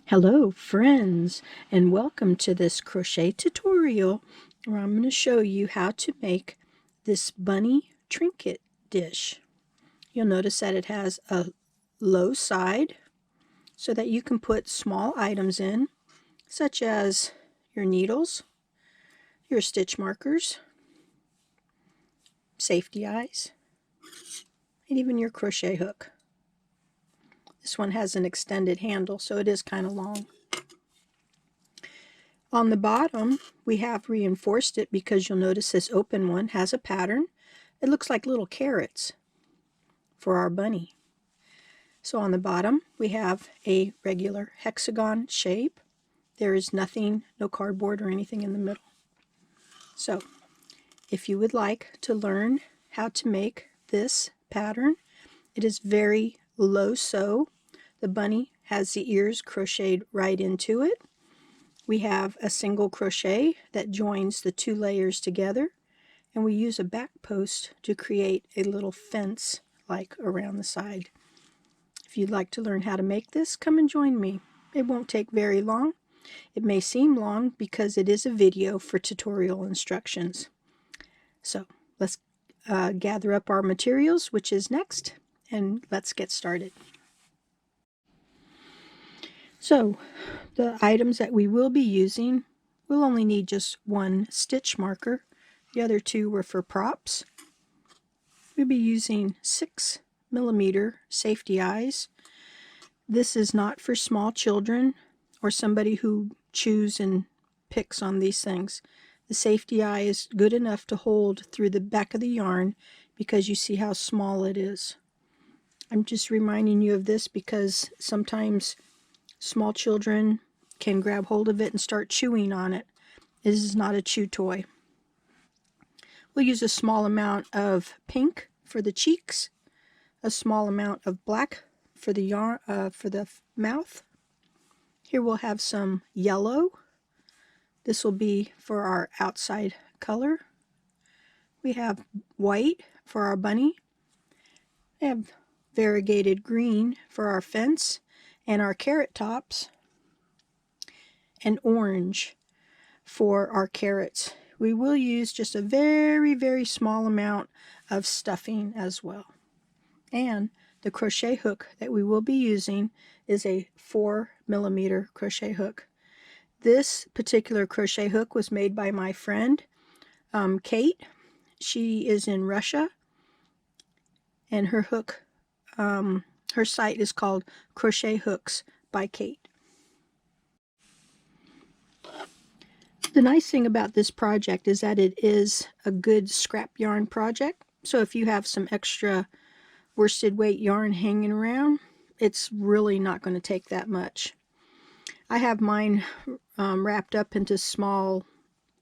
Hello friends, and welcome to this crochet tutorial where I'm going to show you how to make this bunny trinket dish. You'll notice that it has a low side so that you can put small items in, such as your needles, your stitch markers, safety eyes, and even your crochet hook. This one has an extended handle, so it is kind of long. On the bottom, we have reinforced it because you'll notice this open one has a pattern. It looks like little carrots for our bunny. So on the bottom, we have a regular hexagon shape. There is nothing, no cardboard or anything in the middle. So if you would like to learn how to make this pattern, it is very low sew. The bunny has the ears crocheted right into it. We have a single crochet that joins the two layers together, and we use a back post to create a little fence like around the side. If you'd like to learn how to make this, come and join me. It won't take very long. It may seem long because it is a video for tutorial instructions. So let's gather up our materials, which is next, and let's get started. So the items that we will be using, we'll only need just one stitch marker. The other two were for props. We'll be using 6mm safety eyes. This is not for small children or somebody who chews and picks on these things. The safety eye is good enough to hold through the back of the yarn because you see how small it is. I'm just reminding you of this because sometimes small children can grab hold of it and start chewing on it. This is not a chew toy. We'll use a small amount of pink for the cheeks, a small amount of black for the yarn for the mouth. Here we'll have some yellow. This will be for our outside color. We have white for our bunny. We have variegated green for our fence and our carrot tops, and orange for our carrots. We will use just a very, very small amount of stuffing as well. And the crochet hook that we will be using is a 4mm crochet hook. This particular crochet hook was made by my friend Kate. She is in Russia, and her hook, her site is called Crochet Hooks by Kate. The nice thing about this project is that it is a good scrap yarn project. So if you have some extra worsted weight yarn hanging around, it's really not going to take that much. I have mine wrapped up into small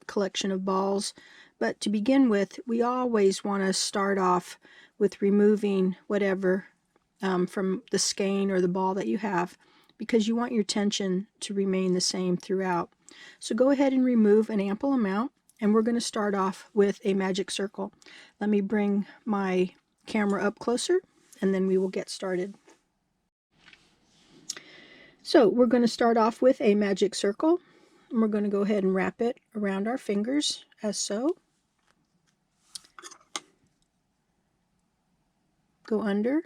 collection of balls, but to begin with, we always want to start off with removing whatever from the skein or the ball that you have, because you want your tension to remain the same throughout. So go ahead and remove an ample amount, and we're going to start off with a magic circle. Let me bring my camera up closer, and then we will get started. So we're going to start off with a magic circle, and we're going to go ahead and wrap it around our fingers as so. Go under,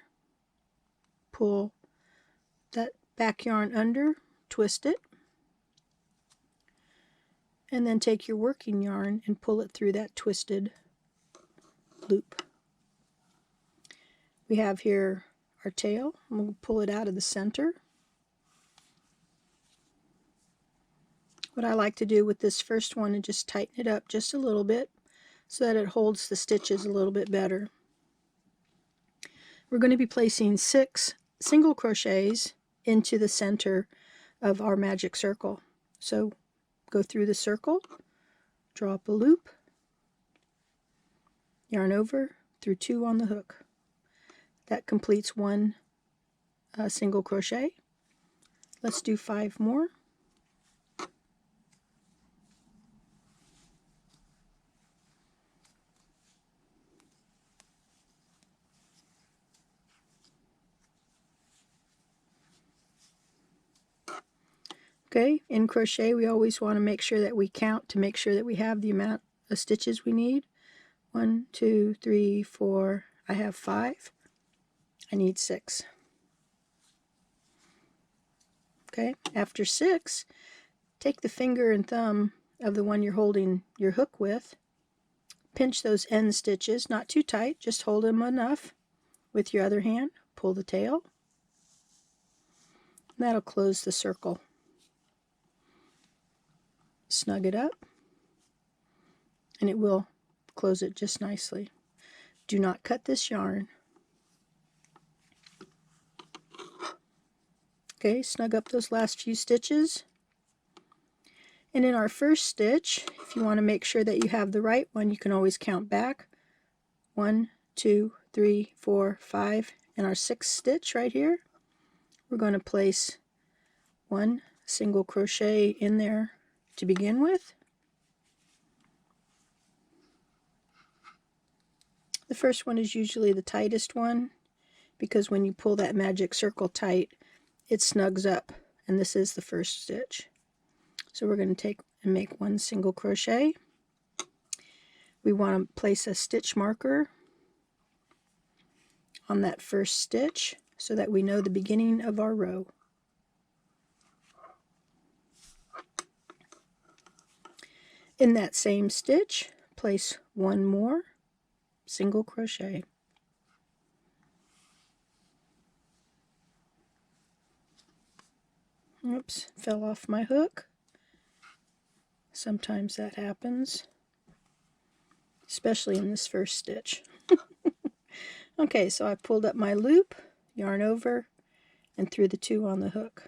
pull that back yarn under, twist it, and then take your working yarn and pull it through that twisted loop. We have here our tail. We'll pull it out of the center. What I like to do with this first one is just tighten it up just a little bit so that it holds the stitches a little bit better. We're going to be placing 6 single crochets into the center of our magic circle. So go through the circle, draw up a loop, yarn over through 2 on the hook. That completes 1 single crochet. Let's do 5 more. Okay, in crochet we always want to make sure that we count to make sure that we have the amount of stitches we need. 1, 2, 3, 4. I have 5. I need 6. Okay, after 6, take the finger and thumb of the one you're holding your hook with, pinch those end stitches, not too tight, just hold them enough. With your other hand, pull the tail. That'll close the circle. Snug it up, and it will close it just nicely. Do not cut this yarn. Okay, snug up those last few stitches. And in our first stitch, if you want to make sure that you have the right one, you can always count back. 1, 2, 3, 4, 5. In our 6th stitch right here, we're going to place 1 single crochet in there to begin with. The first one is usually the tightest one, because when you pull that magic circle tight, it snugs up, and this is the first stitch. So we're going to take and make 1 single crochet. We want to place a stitch marker on that first stitch so that we know the beginning of our row. In that same stitch, place 1 more single crochet. Oops, fell off my hook. Sometimes that happens, especially in this first stitch. Okay, so I pulled up my loop, yarn over, and threw the 2 on the hook.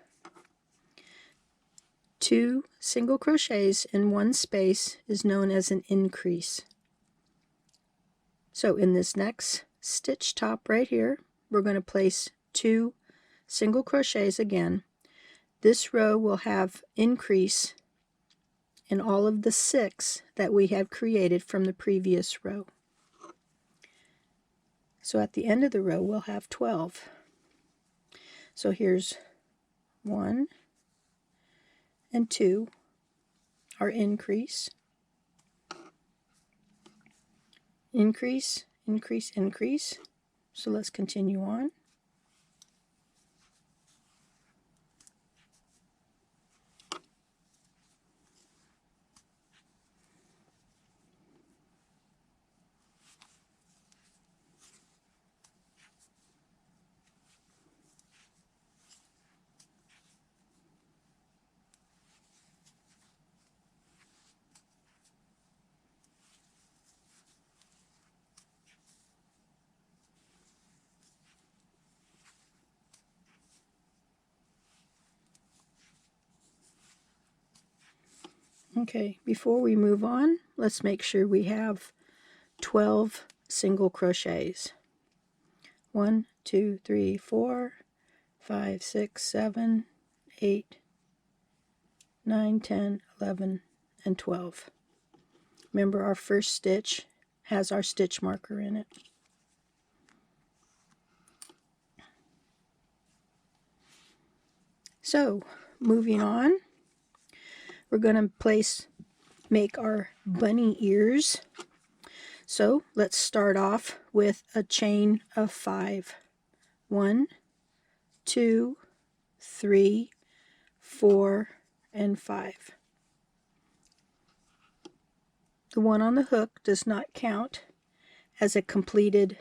2 single crochets in one space is known as an increase. So in this next stitch top right here, we're going to place 2 single crochets again. This row will have increase in all of the 6 that we have created from the previous row. So at the end of the row, we'll have 12. So here's 1 and 2, our increase, increase, increase, increase. So let's continue on. Okay, before we move on, let's make sure we have 12 single crochets. 1, 2, 3, 4, 5, 6, 7, 8, 9, 10, 11, and 12. Remember, our first stitch has our stitch marker in it. So, moving on, we're going to make our bunny ears. So let's start off with a chain of 5. 1, 2, 3, 4, and 5. The one on the hook does not count as a completed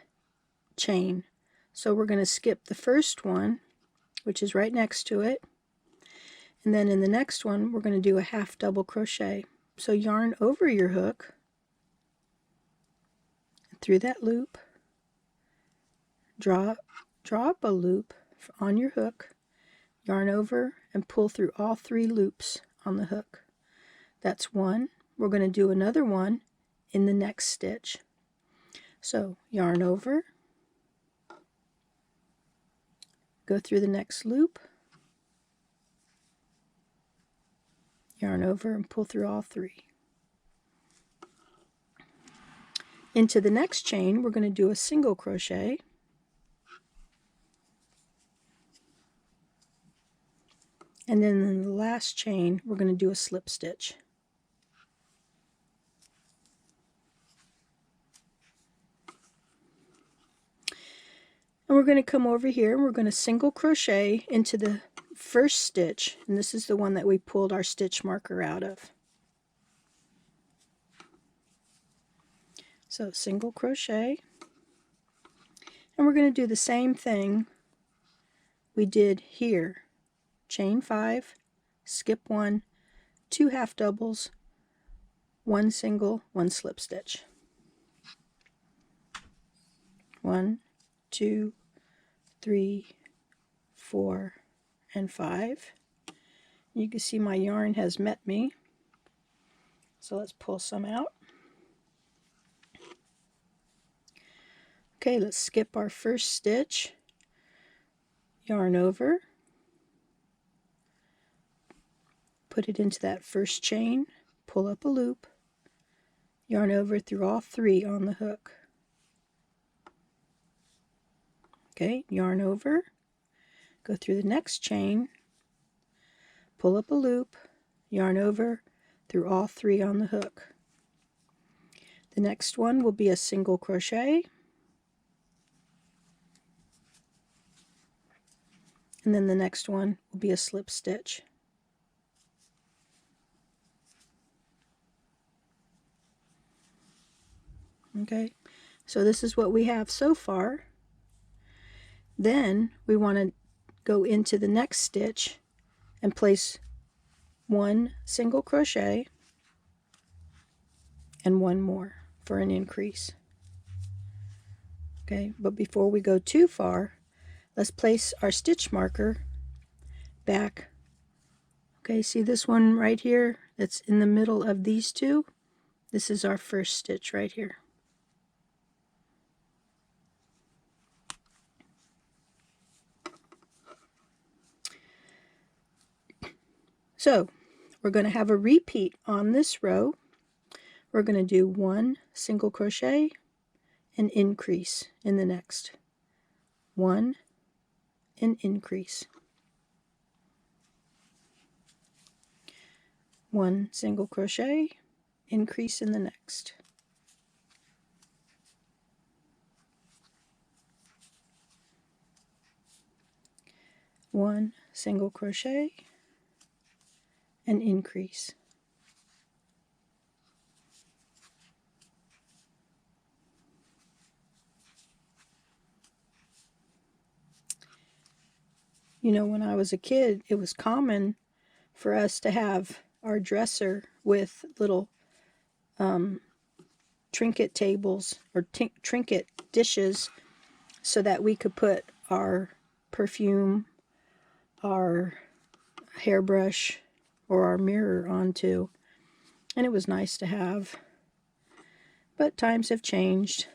chain. So we're going to skip the first one, which is right next to it. And then in the next one, we're going to do a half double crochet. So yarn over your hook through that loop, draw up a loop on your hook, yarn over, and pull through all 3 loops on the hook. That's 1. We're going to do another one in the next stitch. So yarn over, go through the next loop, yarn over, and pull through all 3. Into the next chain, we're going to do a single crochet, And then in the last chain, we're going to do a slip stitch. And we're going to come over here and we're going to single crochet into the first stitch, and this is the one that we pulled our stitch marker out of. So single crochet, and we're going to do the same thing we did here. Chain 5, skip 1, 2 half doubles, 1 single, 1 slip stitch. 1, 2, 3, 4, and 5. You can see my yarn has met me. So let's pull some out. Okay, let's skip our first stitch. Yarn over. Put it into that first chain. Pull up a loop. Yarn over through all 3 on the hook. Okay, yarn over. Go through the next chain. Pull up a loop. Yarn over through all 3 on the hook. The next one will be a single crochet. And then the next one will be a slip stitch. Okay, so this is what we have so far. Then we want to go into the next stitch and place 1 single crochet and 1 more for an increase. Okay, but before we go too far, let's place our stitch marker back. Okay, see this one right here that's in the middle of these two? This is our first stitch right here. So we're going to have a repeat on this row. We're going to do 1 single crochet and increase in the next. 1 and increase. 1 single crochet, increase in the next. One single crochet and increase. You know, when I was a kid, it was common for us to have our dresser with little trinket tables or trinket dishes so that we could put our perfume, our hairbrush, or our mirror onto. And it was nice to have. But times have changed.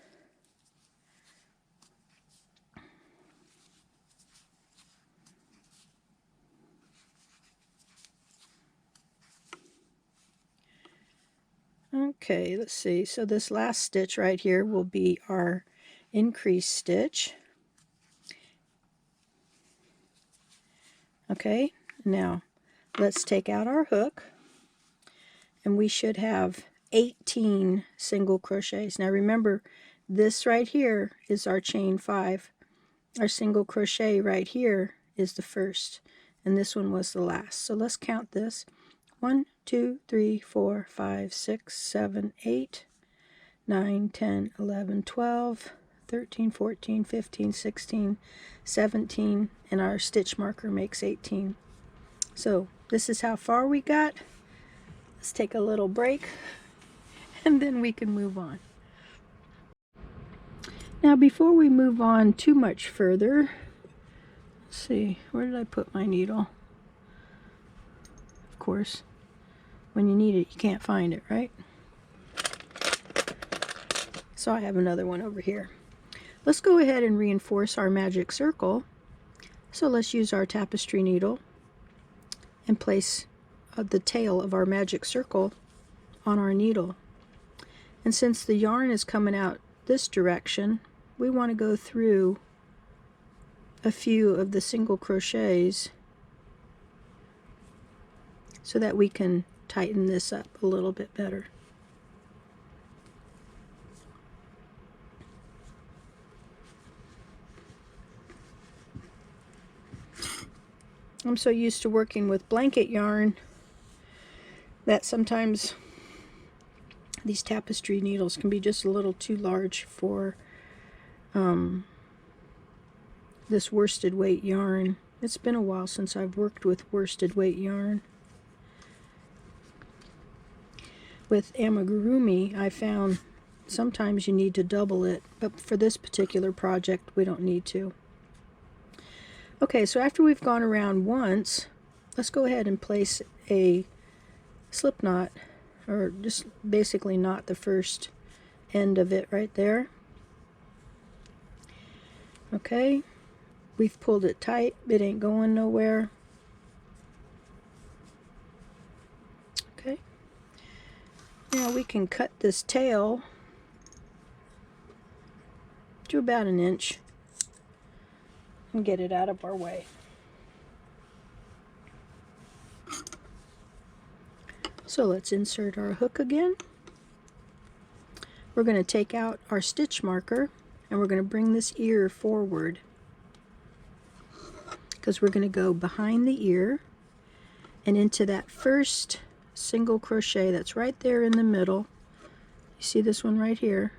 Okay, let's see. So this last stitch right here will be our increase stitch. Okay, now let's take out our hook, and we should have 18 single crochets. Now remember, this right here is our chain 5. Our single crochet right here is the first, and this one was the last. So let's count this. 1, 2, 3, 4, 5, 6, 7, 8, 9, 10, 11, 12, 13, 14, 15, 16, 17, and our stitch marker makes 18. So this is how far we got. Let's take a little break and then we can move on. Now before we move on too much further, let's see, where did I put my needle? Of course, when you need it, you can't find it, right? So I have another one over here. Let's go ahead and reinforce our magic circle. So let's use our tapestry needle and place the tail of our magic circle on our needle. And since the yarn is coming out this direction, we want to go through a few of the single crochets so that we can tighten this up a little bit better. I'm so used to working with blanket yarn that sometimes these tapestry needles can be just a little too large for this worsted weight yarn. It's been a while since I've worked with worsted weight yarn. With amigurumi, I found sometimes you need to double it, but for this particular project, we don't need to. Okay, so after we've gone around once, let's go ahead and place a slip knot, or just basically knot the first end of it right there. Okay, we've pulled it tight, it ain't going nowhere. Okay, now we can cut this tail to about 1 inch and get it out of our way. So let's insert our hook again. We're going to take out our stitch marker and we're going to bring this ear forward because we're going to go behind the ear and into that first single crochet that's right there in the middle. You see this one right here?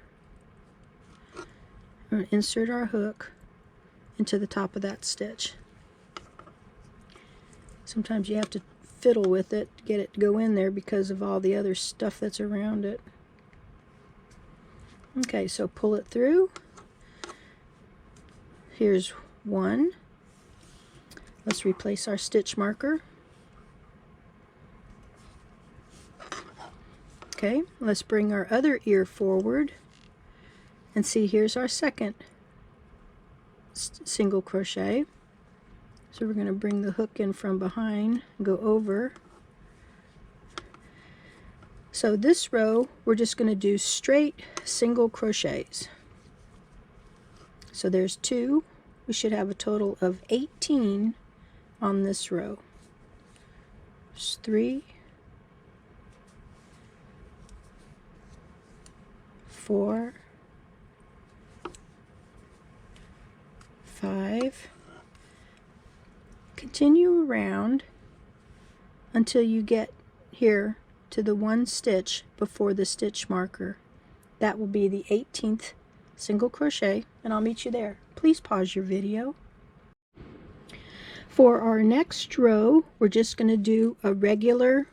We're going to insert our hook into the top of that stitch. Sometimes you have to fiddle with it to get it to go in there because of all the other stuff that's around it. Okay, so pull it through. Here's one. Let's replace our stitch marker. Okay, let's bring our other ear forward and see, here's our second single crochet. So we're going to bring the hook in from behind, go over. So this row, we're just going to do straight single crochets. So there's 2. We should have a total of 18 on this row. There's 3, 4, 5. Continue around until you get here to the 1 stitch before the stitch marker. That will be the 18th single crochet, and I'll meet you there. Please pause your video. For our next row, we're just going to do a regular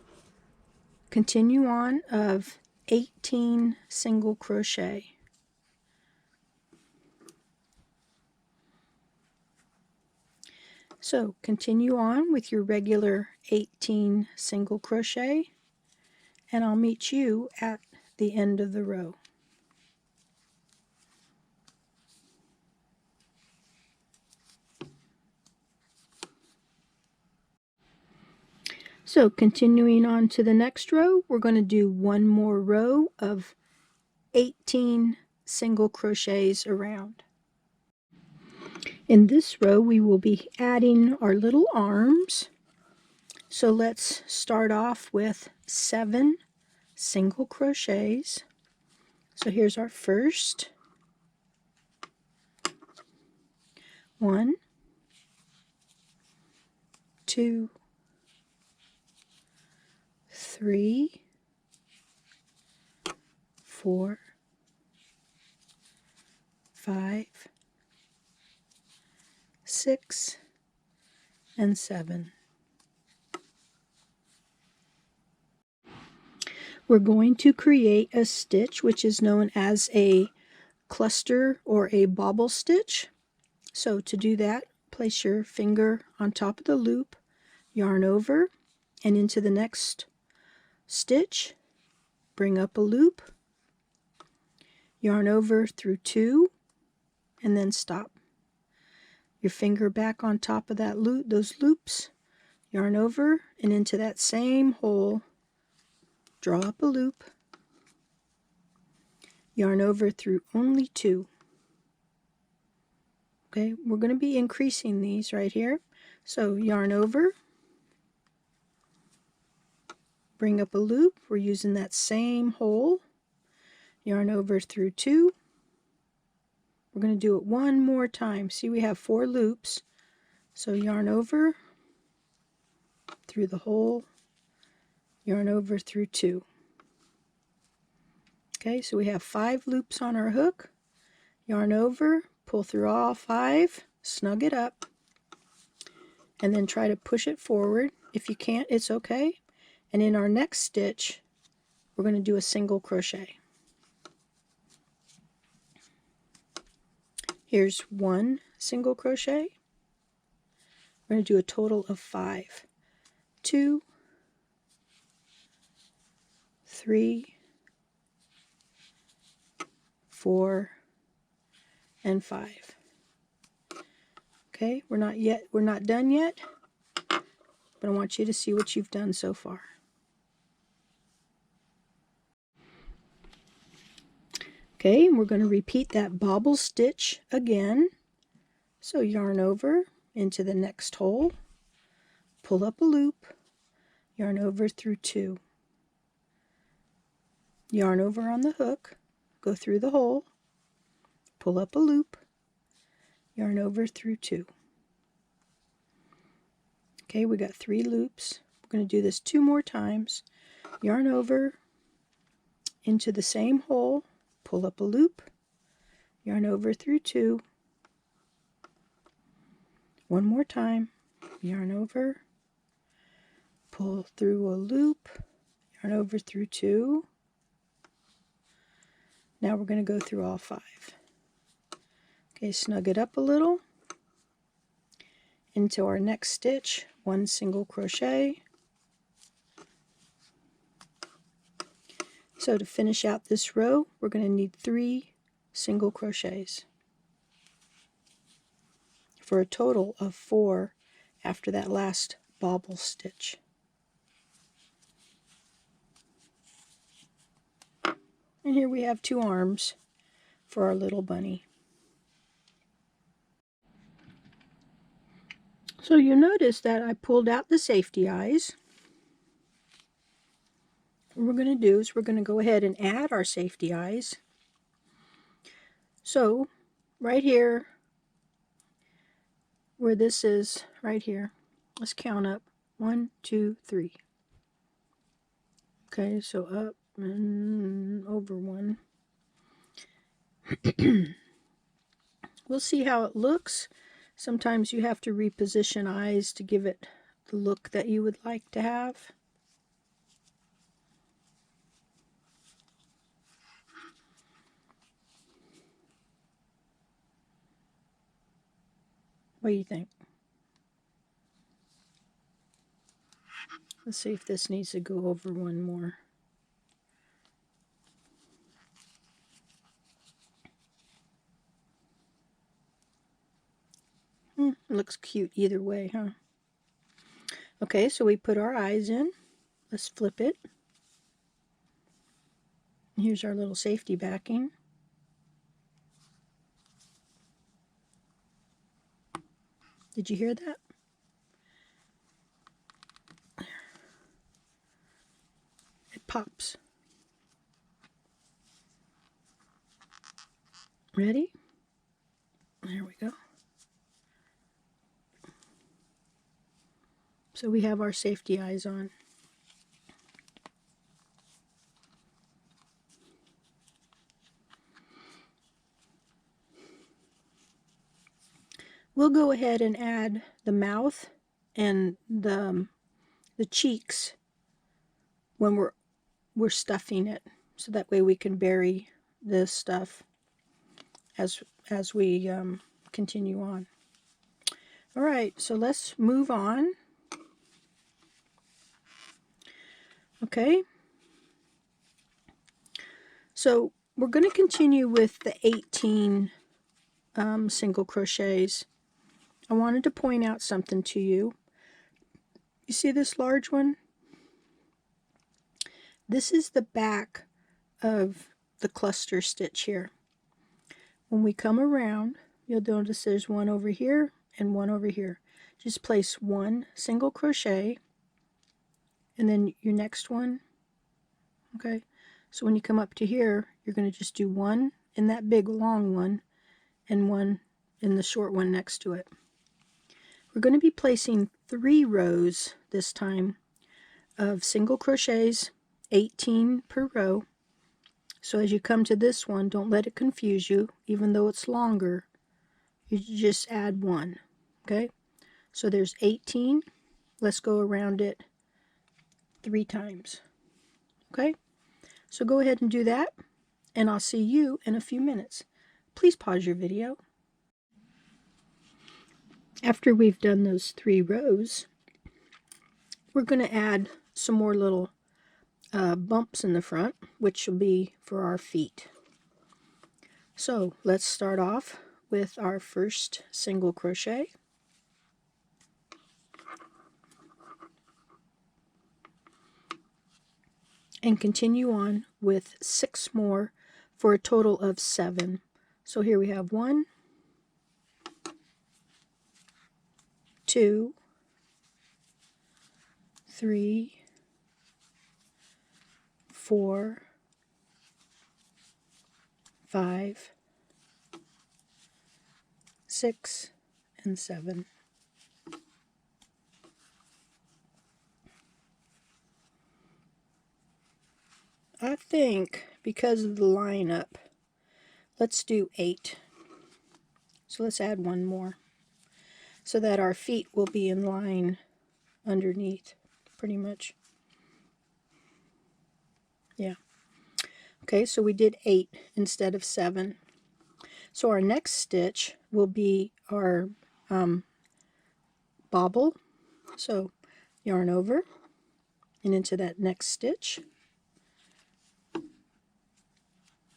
continue on of 18 single crochet. So continue on with your regular 18 single crochet, and I'll meet you at the end of the row. So continuing on to the next row, we're going to do 1 more row of 18 single crochets around. In this row, we will be adding our little arms. So let's start off with 7 single crochets. So here's our first. 1, 2, 3, 4, 5, 6, and 7. We're going to create a stitch which is known as a cluster or a bobble stitch. So to do that, place your finger on top of the loop, yarn over, and into the next stitch, bring up a loop, yarn over through 2, and then stop. Your finger back on top of that loop, those loops, yarn over and into that same hole, draw up a loop, yarn over through only 2. Okay, we're going to be increasing these right here. So yarn over, bring up a loop. We're using that same hole. Yarn over through 2. We're going to do it one more time. See, we have 4 loops. So yarn over through the hole, yarn over through 2. Okay, so we have 5 loops on our hook. Yarn over, pull through all 5, snug it up, and then try to push it forward. If you can't, it's okay. And in our next stitch, we're going to do a single crochet. Here's 1 single crochet. We're going to do a total of 5. 2, 3, 4, and 5. Okay, we're not done yet, but I want you to see what you've done so far. Okay, and we're going to repeat that bobble stitch again. So yarn over into the next hole, pull up a loop, yarn over through 2. Yarn over on the hook, go through the hole, pull up a loop, yarn over through 2. Okay, we got 3 loops. We're going to do this 2 more times. Yarn over into the same hole, pull up a loop, yarn over through 2. One more time, yarn over, pull through a loop, yarn over through 2. Now we're going to go through all 5. Okay, snug it up a little. Into our next stitch, 1 single crochet. So to finish out this row, we're going to need 3 single crochets for a total of 4 after that last bobble stitch. And here we have 2 arms for our little bunny. So you notice that I pulled out the safety eyes. What we're going to do is we're going to go ahead and add our safety eyes. So right here, where this is, right here, let's count up. 1, 2, 3. Okay, so up and over 1. We'll see how it looks. Sometimes you have to reposition eyes to give it the look that you would like to have. What do you think? Let's see if this needs to go over 1 more. It looks cute either way, huh? Okay, so we put our eyes in. Let's flip it. Here's our little safety backing. Did you hear that? It pops. Ready? There we go. So we have our safety eyes on. We'll go ahead and add the mouth and the cheeks when we're stuffing it, so that way we can bury this stuff as we continue on. All right, so let's move on. Okay, so we're going to continue with the 18 single crochets. I wanted to point out something to you. You see this large one? This is the back of the cluster stitch here. When we come around, you'll notice there's one over here and one over here. Just place 1 single crochet and then your next one. Okay, so when you come up to here, you're going to just do one in that big long one and one in the short one next to it. We're going to be placing 3 rows this time of single crochets, 18 per row. So as you come to this one, don't let it confuse you. Even though it's longer, you just add 1. Okay, so there's 18. Let's go around it 3 times. Okay, so go ahead and do that, and I'll see you in a few minutes. Please pause your video. After we've done those 3 rows, we're going to add some more little bumps in the front, which will be for our feet. So let's start off with our first single crochet. And continue on with 6 more for a total of 7. So here we have 1, 2, 3, 4, 5, 6, and 7. I think because of the lineup, let's do 8. So let's add 1 more so that our feet will be in line underneath, pretty much. Yeah. Okay, so we did 8 instead of 7. So our next stitch will be our bobble. So yarn over and into that next stitch,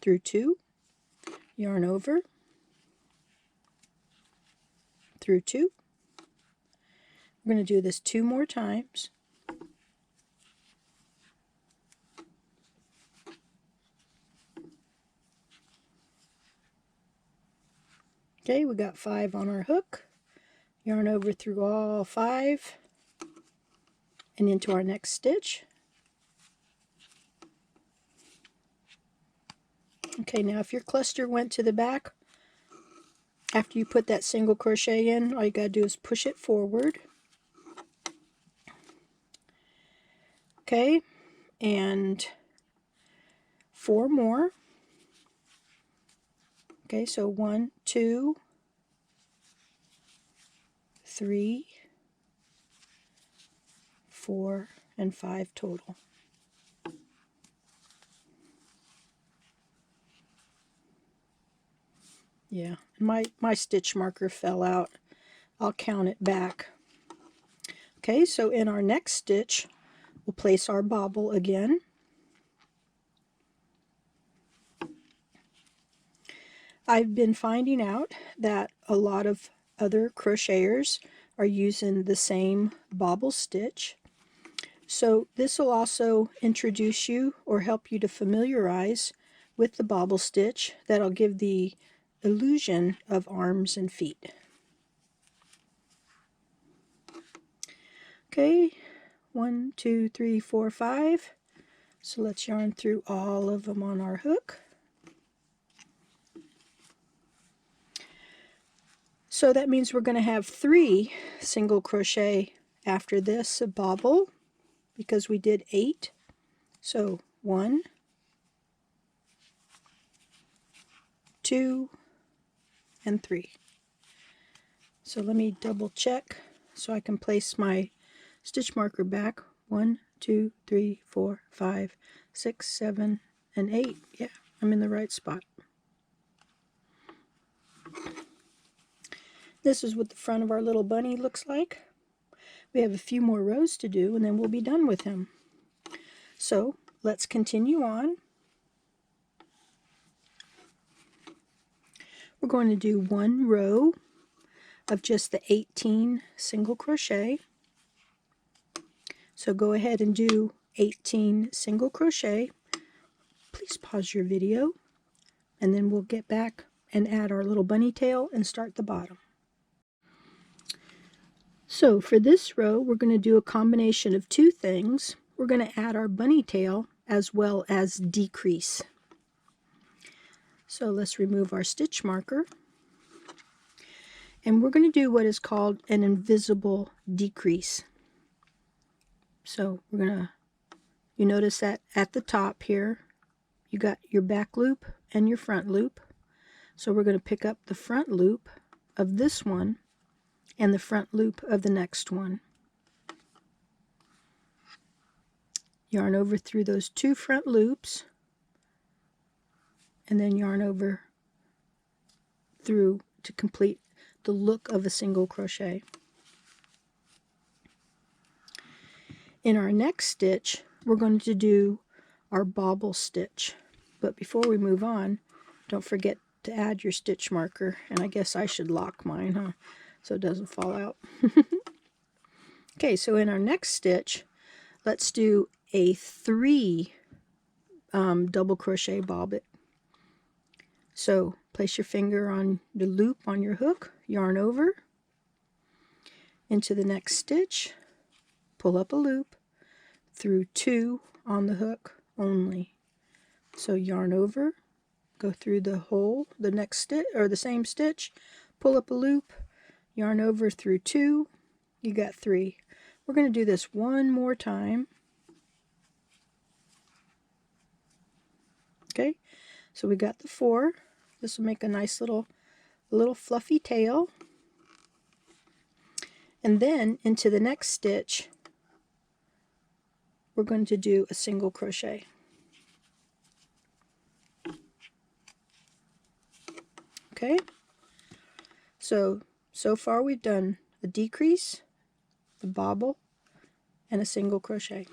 through 2, yarn over, through 2. We're going to do this 2 more times. Okay, we got 5 on our hook. Yarn over through all 5 and into our next stitch. Okay, now if your cluster went to the back after you put that single crochet in, all you got to do is push it forward. Okay, and 4 more. Okay, so 1, 2, 3, 4, and 5 total. Yeah, my stitch marker fell out. I'll count it back. Okay, so in our next stitch, we'll place our bobble again. I've been finding out that a lot of other crocheters are using the same bobble stitch. So this will also introduce you or help you to familiarize with the bobble stitch. That'll give the illusion of arms and feet. Okay, 1, 2, 3, 4, 5. So let's yarn through all of them on our hook. So that means we're going to have 3 single crochet after this, a bobble, because we did 8. So 1, 2, and 3. So let me double check so I can place my stitch marker back. 1, 2, 3, 4, 5, 6, 7, and 8. Yeah, I'm in the right spot. This is what the front of our little bunny looks like. We have a few more rows to do and then we'll be done with him. So let's continue on. We're going to do 1 row of just the 18 single crochet. So go ahead and do 18 single crochet. Please pause your video and then we'll get back and add our little bunny tail and start the bottom. So for this row, we're going to do a combination of 2 things. we're going to add our bunny tail as well as decrease. So let's remove our stitch marker. And we're going to do what is called an invisible decrease. So we're going to, you notice that at the top here, you got your back loop and your front loop. So we're going to pick up the front loop of this one and the front loop of the next one. Yarn over through those two front loops, and then yarn over through to complete the look of a single crochet. In our next stitch, we're going to do our bobble stitch. But before we move on, don't forget to add your stitch marker. And I guess I should lock mine, huh? So it doesn't fall out. Okay, so in our next stitch, let's do a 3 double crochet bobbin. So place your finger on the loop on your hook, yarn over into the next stitch, pull up a loop through 2 on the hook only. So yarn over, go through the hole, the next stitch or the same stitch, pull up a loop, yarn over through 2, you got 3. We're going to do this one more time. Okay, so we got the 4. This will make a nice little fluffy tail. And then into the next stitch, we're going to do a single crochet. Okay, so far we've done a decrease, the bobble, and a single crochet.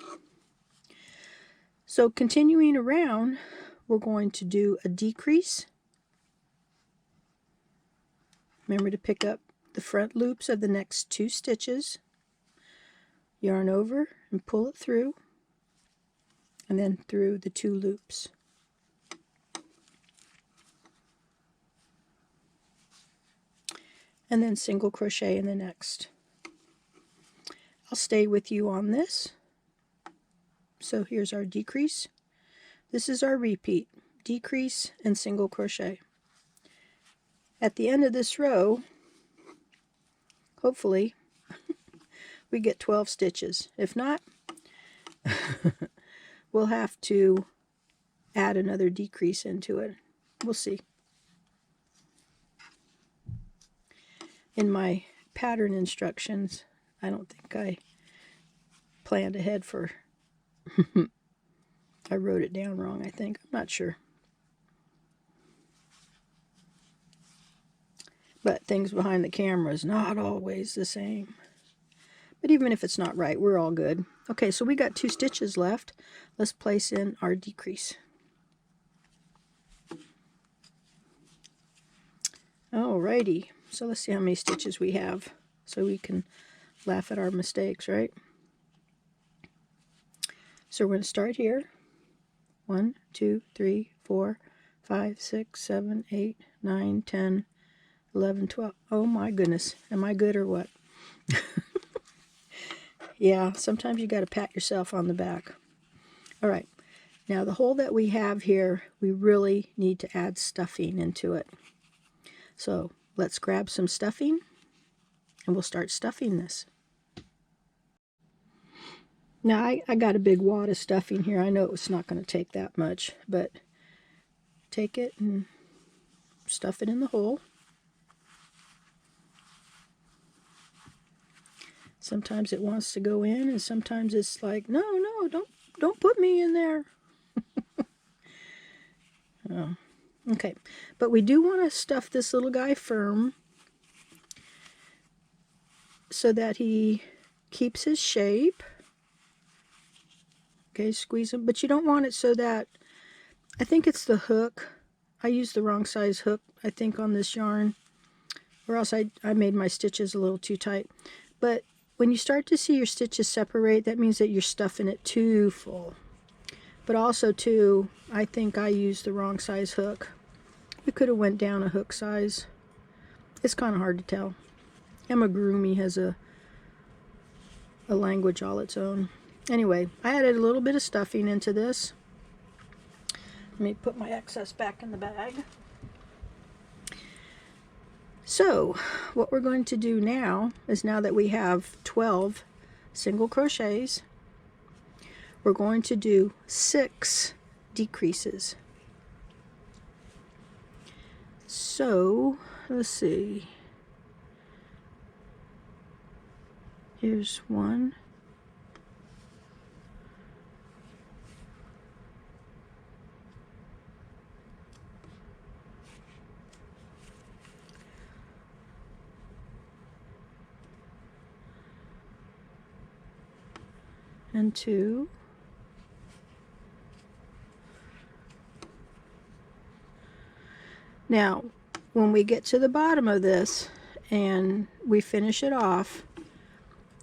So continuing around, we're going to do a decrease. Remember to pick up the front loops of the next 2 stitches, yarn over and pull it through, and then through the 2 loops. And then single crochet in the next. I'll stay with you on this. So here's our decrease. This is our repeat, decrease and single crochet. At the end of this row, hopefully, we get 12 stitches. If not, we'll have to add another decrease into it. We'll see. In my pattern instructions, I don't think I planned ahead for I wrote it down wrong, I think. I'm not sure. But things behind the camera is not always the same. But even if it's not right, we're all good. Okay, so we got 2 stitches left. Let's place in our decrease. Alrighty, so let's see how many stitches we have so we can laugh at our mistakes, right? So we're going to start here. 1, 2, 3, 4, 5, 6, 7, 8, 9, 10, 11, 12. Oh my goodness. Am I good or what? Yeah, sometimes you got to pat yourself on the back. All right. Now the hole that we have here, we really need to add stuffing into it. So let's grab some stuffing and we'll start stuffing this. Now, I got a big wad of stuffing here. I know it's not going to take that much, but take it and stuff it in the hole. Sometimes it wants to go in, and sometimes it's like, no, don't put me in there. Oh, okay, but we do want to stuff this little guy firm so that he keeps his shape. Okay, squeeze them, but you don't want it so that, I think it's the hook. I used the wrong size hook, I think, on this yarn, or else I made my stitches a little too tight. But when you start to see your stitches separate, that means that you're stuffing it too full. But also, too, I think I used the wrong size hook. You could have went down a hook size. It's kind of hard to tell. Amigurumi has a language all its own. Anyway, I added a little bit of stuffing into this. Let me put my excess back in the bag. So what we're going to do now is, now that we have 12 single crochets, we're going to do 6 decreases. So let's see. Here's 1. And 2. Now, when we get to the bottom of this and we finish it off,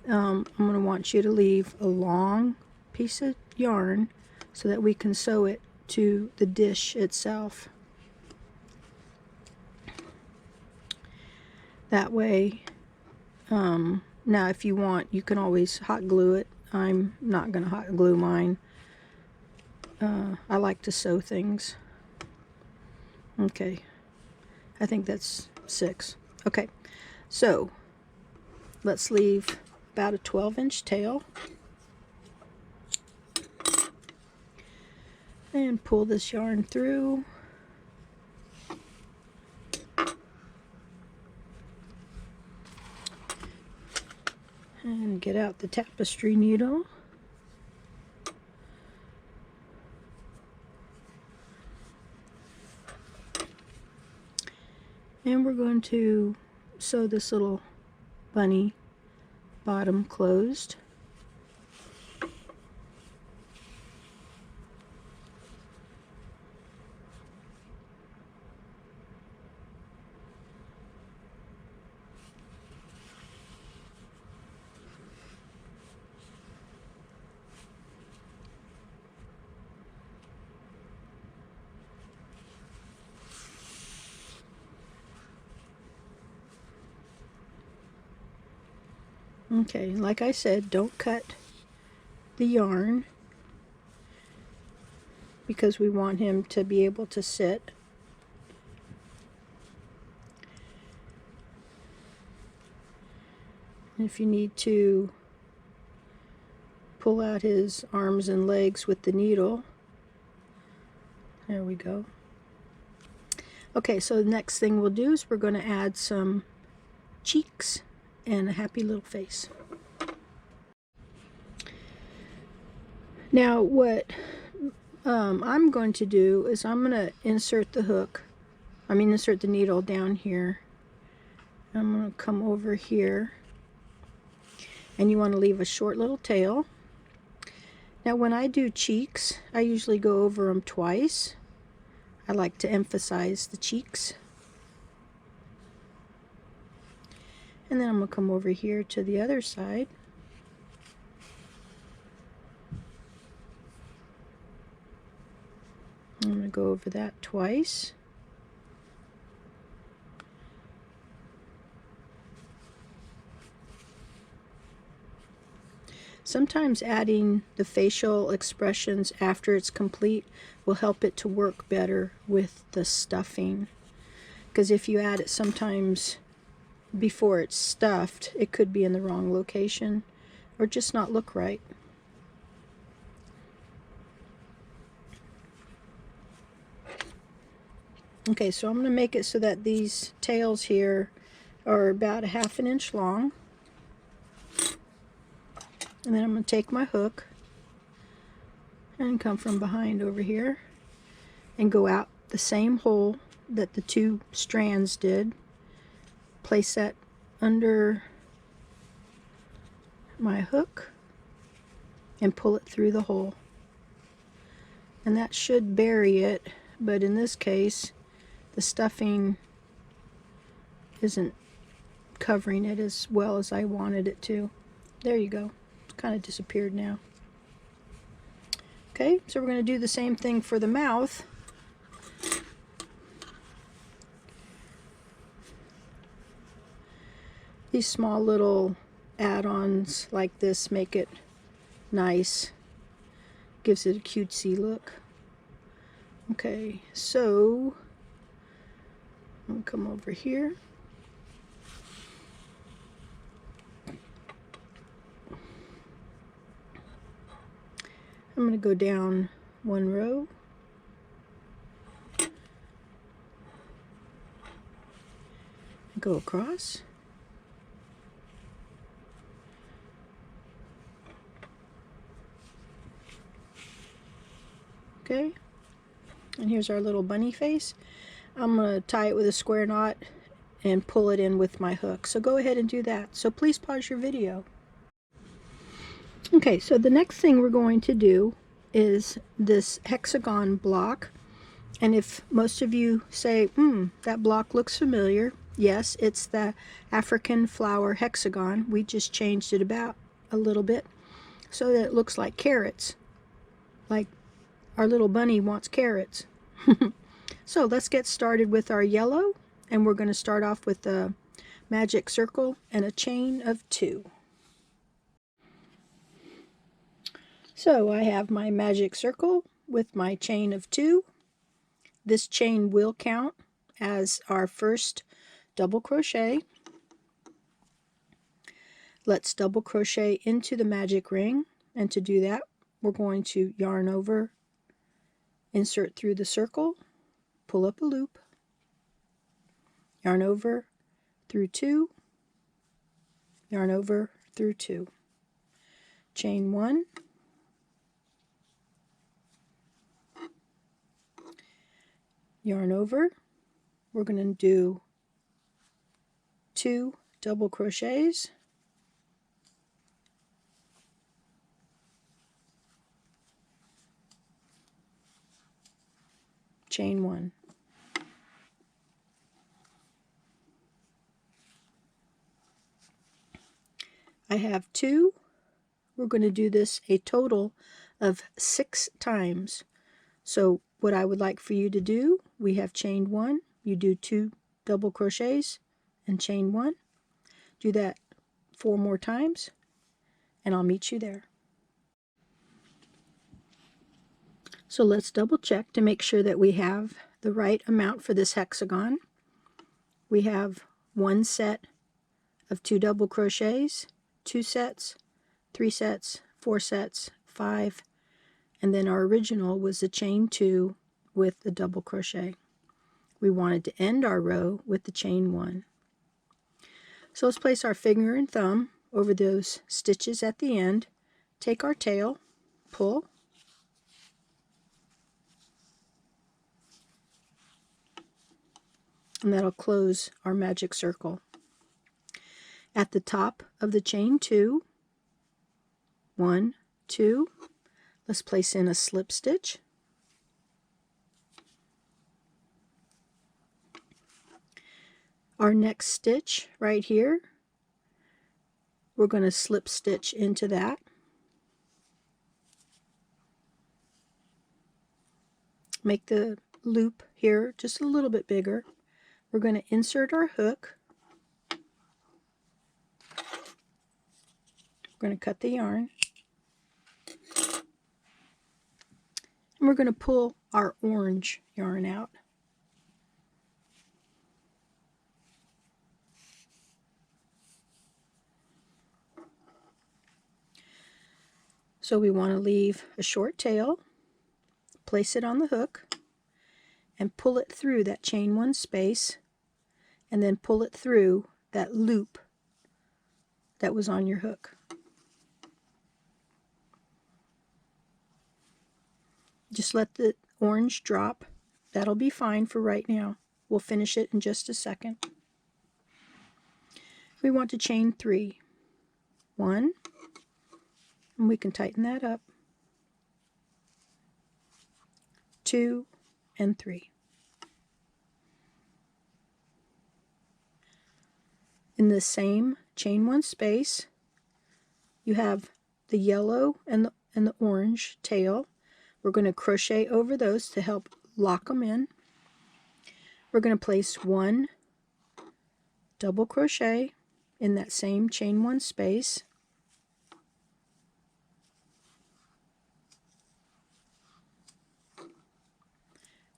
I'm going to want you to leave a long piece of yarn so that we can sew it to the dish itself. That way, now if you want, you can always hot glue it. I'm not going to hot glue mine. I like to sew things. Okay, I think that's 6. Okay, so let's leave about a 12-inch tail and pull this yarn through. And get out the tapestry needle. And we're going to sew this little bunny bottom closed. Okay, like I said, don't cut the yarn because we want him to be able to sit. If you need to pull out his arms and legs with the needle, there we go. Okay, so the next thing we'll do is we're going to add some cheeks and a happy little face. Now what I'm going to do is I'm going to insert insert the needle down here. I'm going to come over here, and you want to leave a short little tail. Now when I do cheeks, I usually go over them twice. I like to emphasize the cheeks. And then I'm going to come over here to the other side. I'm going to go over that twice. Sometimes adding the facial expressions after it's complete will help it to work better with the stuffing. Because if you add it sometimes before it's stuffed, it could be in the wrong location or just not look right. Okay, so I'm going to make it so that these tails here are about a ½ inch long. And then I'm going to take my hook and come from behind over here and go out the same hole that the 2 strands did. Place that under my hook and pull it through the hole. And that should bury it, but in this case the stuffing isn't covering it as well as I wanted it to. There you go. It's kind of disappeared now. Okay, so we're going to do the same thing for the mouth. These small little add-ons like this make it nice. Gives it a cutesy look. Okay, so I'll come over here. I'm going to go down one row. Go across. Okay, and here's our little bunny face. I'm going to tie it with a square knot and pull it in with my hook. So go ahead and do that. So please pause your video. Okay, so the next thing we're going to do is this hexagon block. And if most of you say, that block looks familiar, yes, it's the African flower hexagon. We just changed it about a little bit so that it looks like carrots, like our little bunny wants carrots. So let's get started with our yellow, and we're going to start off with a magic circle and a chain of 2. So I have my magic circle with my chain of 2. This chain will count as our first double crochet. Let's double crochet into the magic ring, and to do that we're going to yarn over, insert through the circle, pull up a loop, yarn over through 2, yarn over through 2, chain 1, yarn over. We're going to do 2 double crochets, chain 1. I have 2. We're going to do this a total of 6 times. So what I would like for you to do, we have chained 1, you do 2 double crochets and chain 1. Do that 4 more times, and I'll meet you there. So let's double check to make sure that we have the right amount for this hexagon. We have 1 set of 2 double crochets, 2 sets, 3 sets, 4 sets, 5, and then our original was the chain 2 with the double crochet. We wanted to end our row with the chain 1. So let's place our finger and thumb over those stitches at the end, take our tail, pull, and that'll close our magic circle. At the top of the chain 2, 1, 2, let's place in a slip stitch. Our next stitch right here, we're going to slip stitch into that. Make the loop here just a little bit bigger. We're going to insert our hook. We're going to cut the yarn. And we're going to pull our orange yarn out. So we want to leave a short tail, place it on the hook, and pull it through that chain 1 space, and then pull it through that loop that was on your hook. Just let the orange drop. That'll be fine for right now. We'll finish it in just a second. We want to chain 3. 1, and we can tighten that up. 2 and 3. In the same chain 1 space, you have the yellow and the orange tail. We're going to crochet over those to help lock them in. We're going to place 1 double crochet in that same chain 1 space.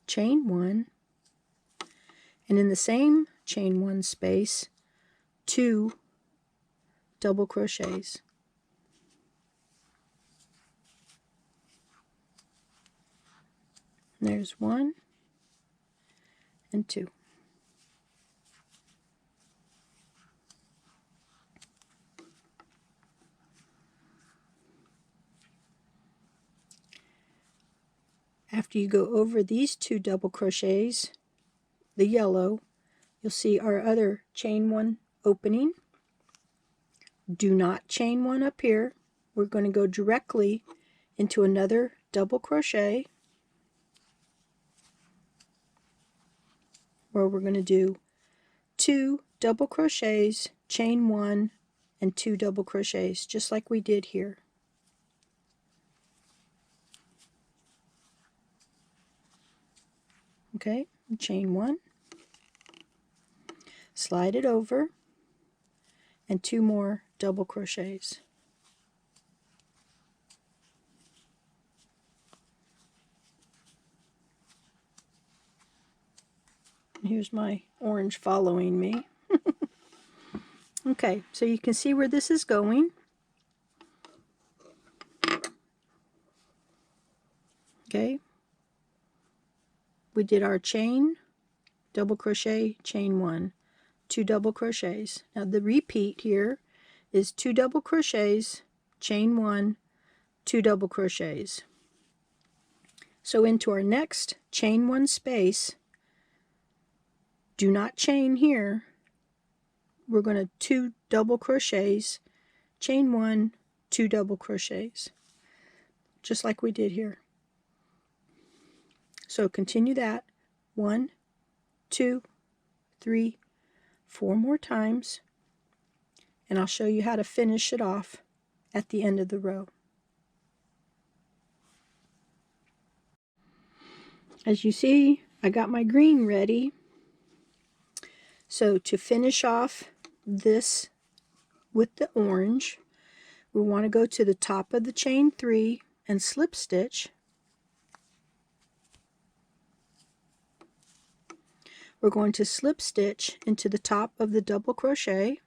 chain 1, and in the same chain 1 space, 2 double crochets. There's 1 and 2. After you go over these 2 double crochets, the yellow, you'll see our other chain 1 opening. Do not chain 1 up here. We're going to go directly into another double crochet where we're going to do 2 double crochets, chain 1, and 2 double crochets, just like we did here. Okay, chain 1, slide it over, and 2 more double crochets. Here's my orange following me. Okay, so you can see where this is going. Okay, we did our chain, double crochet, chain 1, 2 double crochets. Now the repeat here is 2 double crochets, chain 1, 2 double crochets. So into our next chain 1 space, do not chain here. We're going to 2 double crochets, chain 1, 2 double crochets, just like we did here. So continue that 1, 2, 3, 4 more times, and I'll show you how to finish it off at the end of the row. As you see, I got my green ready. So to finish off this with the orange, we want to go to the top of the chain 3 and slip stitch. We're going to slip stitch into the top of the double crochet.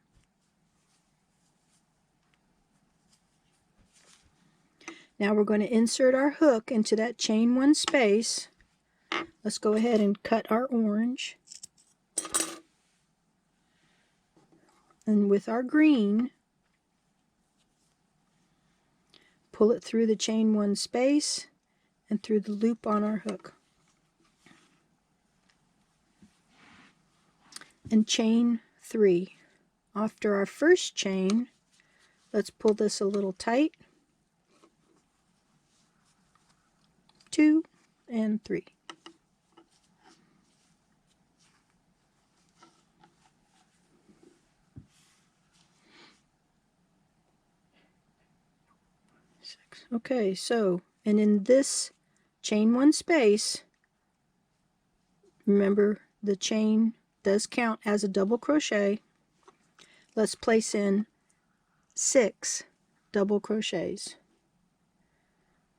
Now we're going to insert our hook into that chain 1 space. Let's go ahead and cut our orange. And with our green, pull it through the chain 1 space and through the loop on our hook. And chain 3. After our first chain, let's pull this a little tight. 2 and 3. Okay, so, and in this chain 1 space, remember the chain does count as a double crochet. Let's place in 6 double crochets.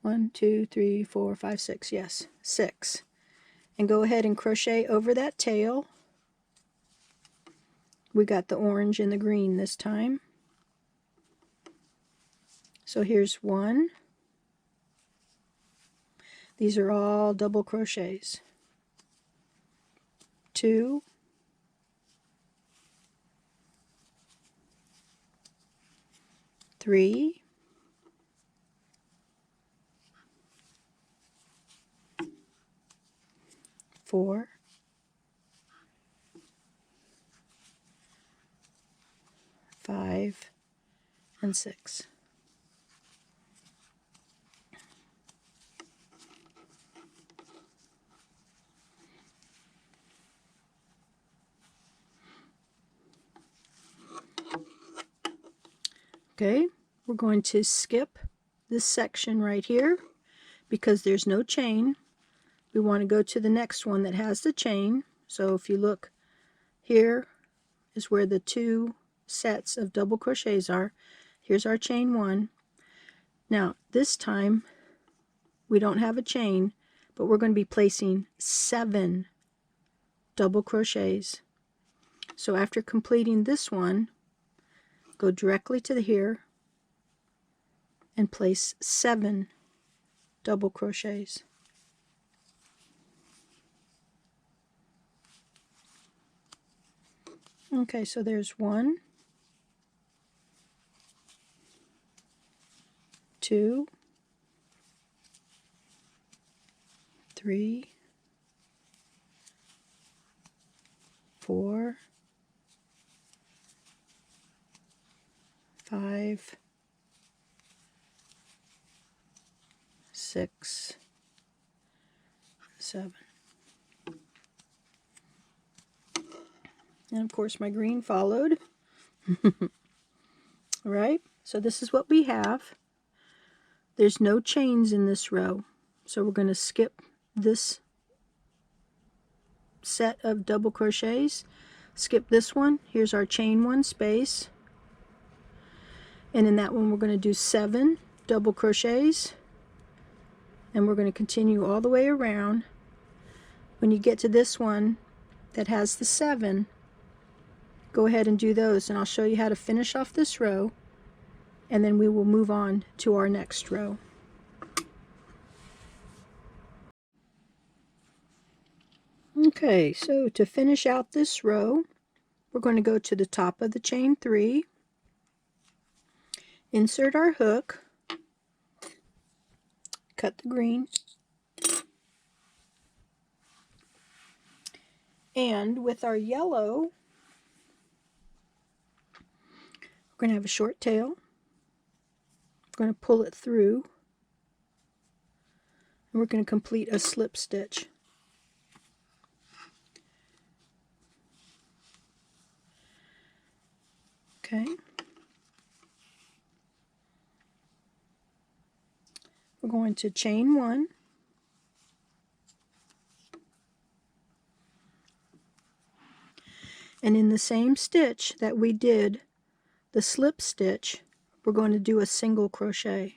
1, 2, 3, 4, 5, 6. Yes, 6. And go ahead and crochet over that tail. We got the orange and the green this time. So here's 1. These are all double crochets. 2. 3. 4. 5 and 6. Okay, we're going to skip this section right here because there's no chain. We want to go to the next one that has the chain. So if you look, here is where the 2 sets of double crochets are. Here's our chain 1. Now this time we don't have a chain, but we're going to be placing 7 double crochets. So after completing this one, go directly to the here and place 7 double crochets. Okay, so there's 1, 2, 3, 4, 5, 6, 7. And of course my green followed. Alright, so this is what we have. There's no chains in this row, so we're going to skip this set of double crochets. Skip this one. Here's our chain 1 space. And in that one we're going to do 7 double crochets. And we're going to continue all the way around. When you get to this one that has the 7, go ahead and do those, and I'll show you how to finish off this row, and then we will move on to our next row. Okay, so to finish out this row, we're going to go to the top of the chain 3, insert our hook, cut the green, and with our yellow, we're going to have a short tail. We're going to pull it through, and we're going to complete a slip stitch. Okay. We're going to chain 1, and in the same stitch that we did the slip stitch, we're going to do a single crochet.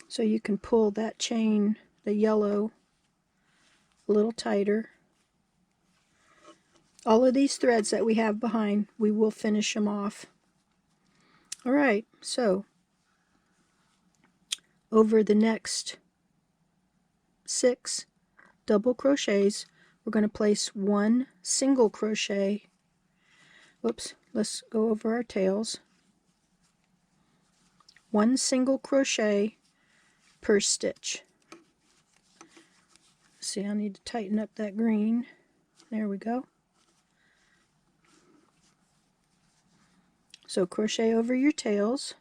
So you can pull that chain, the yellow, a little tighter. All of these threads that we have behind, we will finish them off. Alright, so over the next 6 double crochets, we're going to place 1 single crochet. Whoops, let's go over our tails. 1 single crochet per stitch. See, I need to tighten up that green. There we go. So crochet over your tails.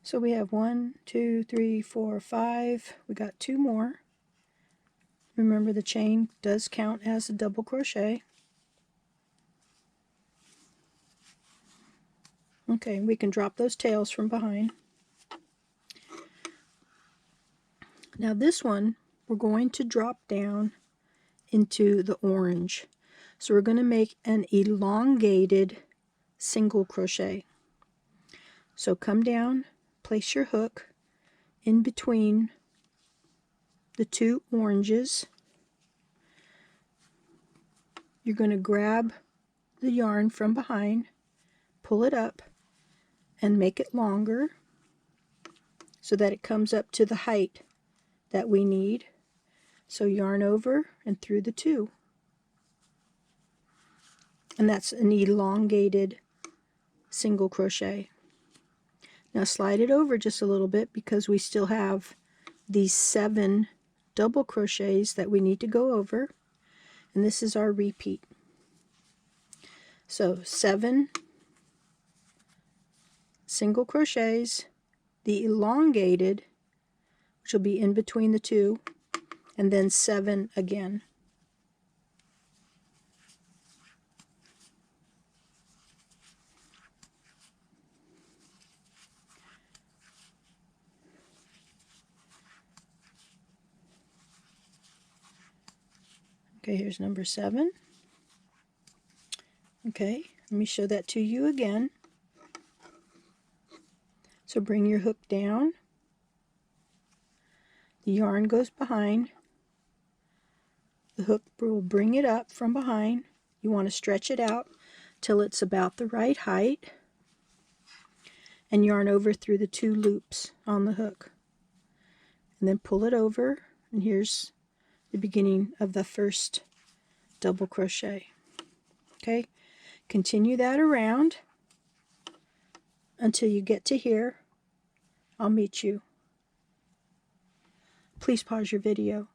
So we have 1, 2, 3, 4, 5. We got 2 more. Remember, the chain does count as a double crochet. Okay, we can drop those tails from behind. Now this one, we're going to drop down into the orange. So we're going to make an elongated single crochet. So come down, place your hook in between the 2 oranges. You're going to grab the yarn from behind, pull it up, and make it longer so that it comes up to the height that we need. So yarn over and through the 2. And that's an elongated single crochet. Now slide it over just a little bit because we still have these 7 double crochets that we need to go over, and this is our repeat. So 7 single crochets, the elongated, which will be in between the 2, and then 7 again. Okay, here's number 7. Okay, let me show that to you again. So bring your hook down. The yarn goes behind. The hook will bring it up from behind. You want to stretch it out till it's about the right height. And yarn over through the 2 loops on the hook. And then pull it over, and here's the beginning of the first double crochet. Okay, continue that around until you get to here. I'll meet you. Please pause your video.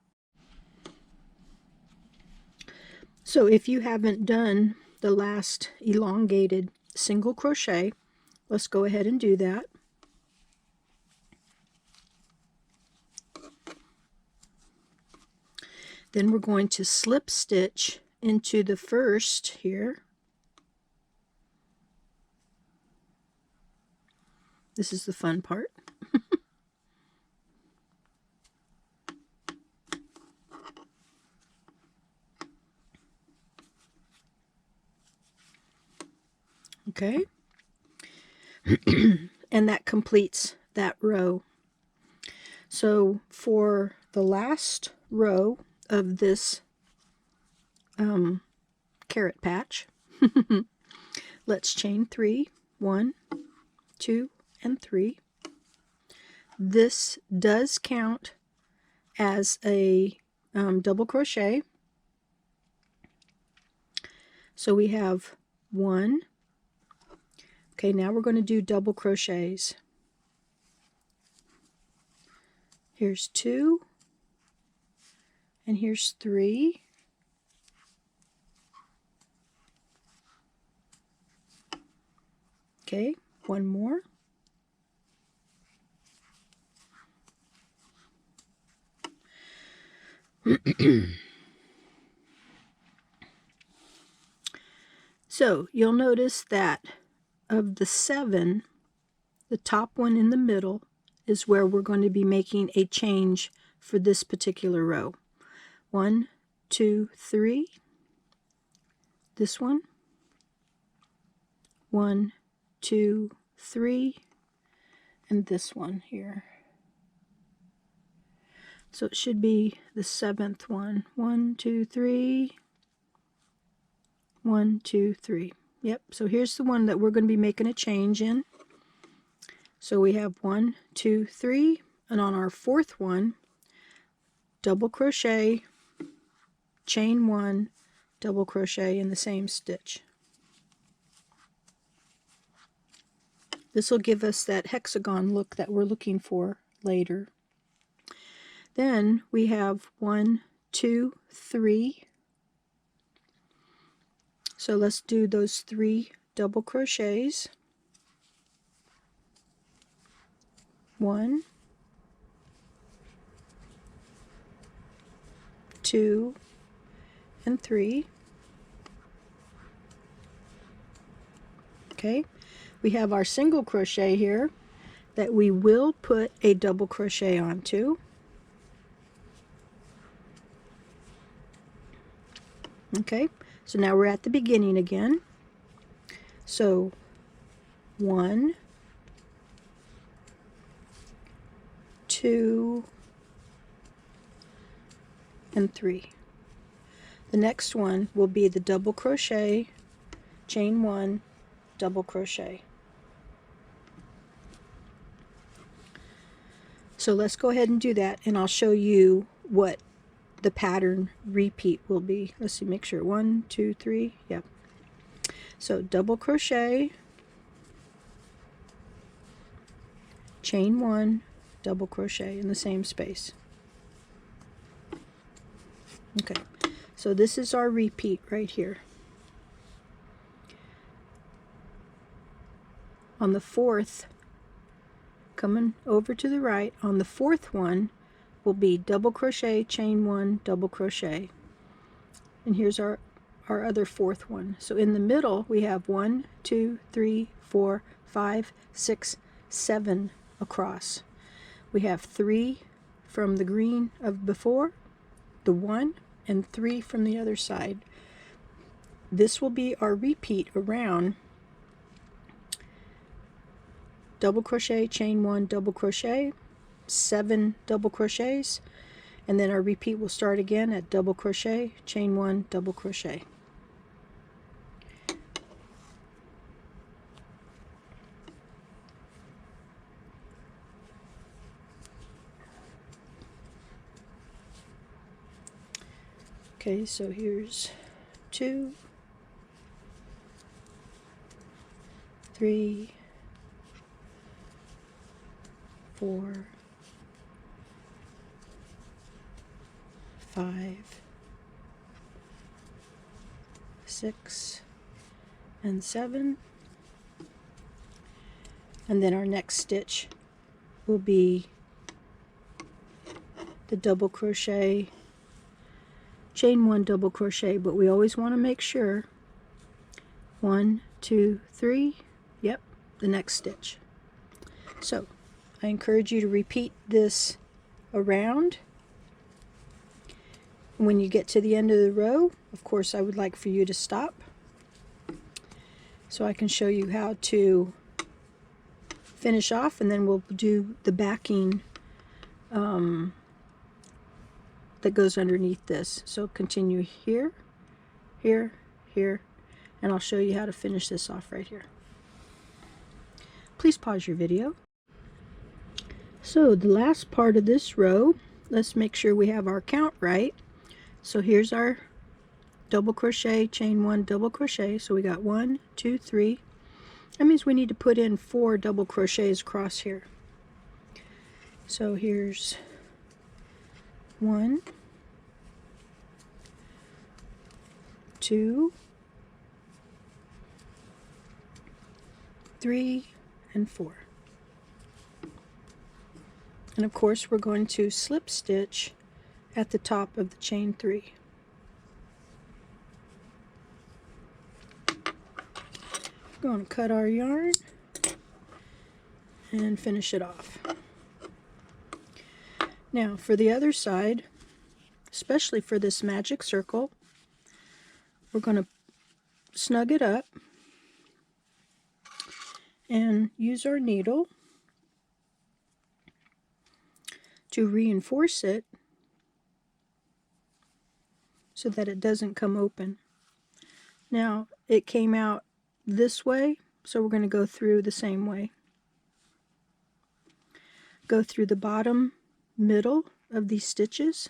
So if you haven't done the last elongated single crochet, let's go ahead and do that. Then we're going to slip stitch into the first here. This is the fun part. Okay. And that completes that row. So for the last row of this carrot patch, let's chain 3. 1, 2, and 3. This does count as a double crochet. So we have 1. Okay, now we're going to do double crochets. Here's 2, and here's 3. Okay, 1 more. So you'll notice that of the 7, the top one in the middle is where we're going to be making a change for this particular row. 1, 2, 3. This one. 1, 2, 3. And this one here. So it should be the 7th one. 1, 2, 3. 1, 2, 3. Yep, so here's the one that we're going to be making a change in. So we have 1, 2, 3, and on our 4th one, double crochet, chain 1, double crochet in the same stitch. This will give us that hexagon look that we're looking for later. Then we have 1, 2, 3. So let's do those 3 double crochets. 1, 2, and 3. Okay, we have our single crochet here that we will put a double crochet onto. Okay, so now we're at the beginning again. So 1, 2, and 3. The next one will be the double crochet, chain 1, double crochet. So let's go ahead and do that, and I'll show you what the pattern repeat will be. Let's see, make sure 1, 2, 3. Yep. So double crochet, chain 1, double crochet in the same space. Okay, so this is our repeat right here. On the 4th, coming over to the right, on the 4th one will be double crochet, chain 1, double crochet. And here's our other 4th one. So in the middle we have 1, 2, 3, 4, 5, 6, 7 across. We have 3 from the green of before, the 1, and 3 from the other side. This will be our repeat around double crochet, chain 1, double crochet, 7 double crochets, and then our repeat will start again at double crochet, chain 1, double crochet. Okay, so here's 2, 3, 4, 5, 6, and 7. And then our next stitch will be the double crochet, chain 1, double crochet, but we always want to make sure 1, 2, 3, yep, the next stitch. So I encourage you to repeat this around. When you get to the end of the row, of course, I would like for you to stop so I can show you how to finish off, and then we'll do the backing that goes underneath this. So continue here, here, here, and I'll show you how to finish this off right here. Please pause your video. So the last part of this row, let's make sure we have our count right. So here's our double crochet, chain 1, double crochet. So we got 1, 2, 3. That means we need to put in 4 double crochets across here. So here's 1, 2, 3, and 4. And of course we're going to slip stitch at the top of the chain 3. We're going to cut our yarn and finish it off. Now for the other side, especially for this magic circle, we're going to snug it up and use our needle to reinforce it so that it doesn't come open. Now it came out this way, so we're going to go through the same way. Go through the bottom middle of these stitches.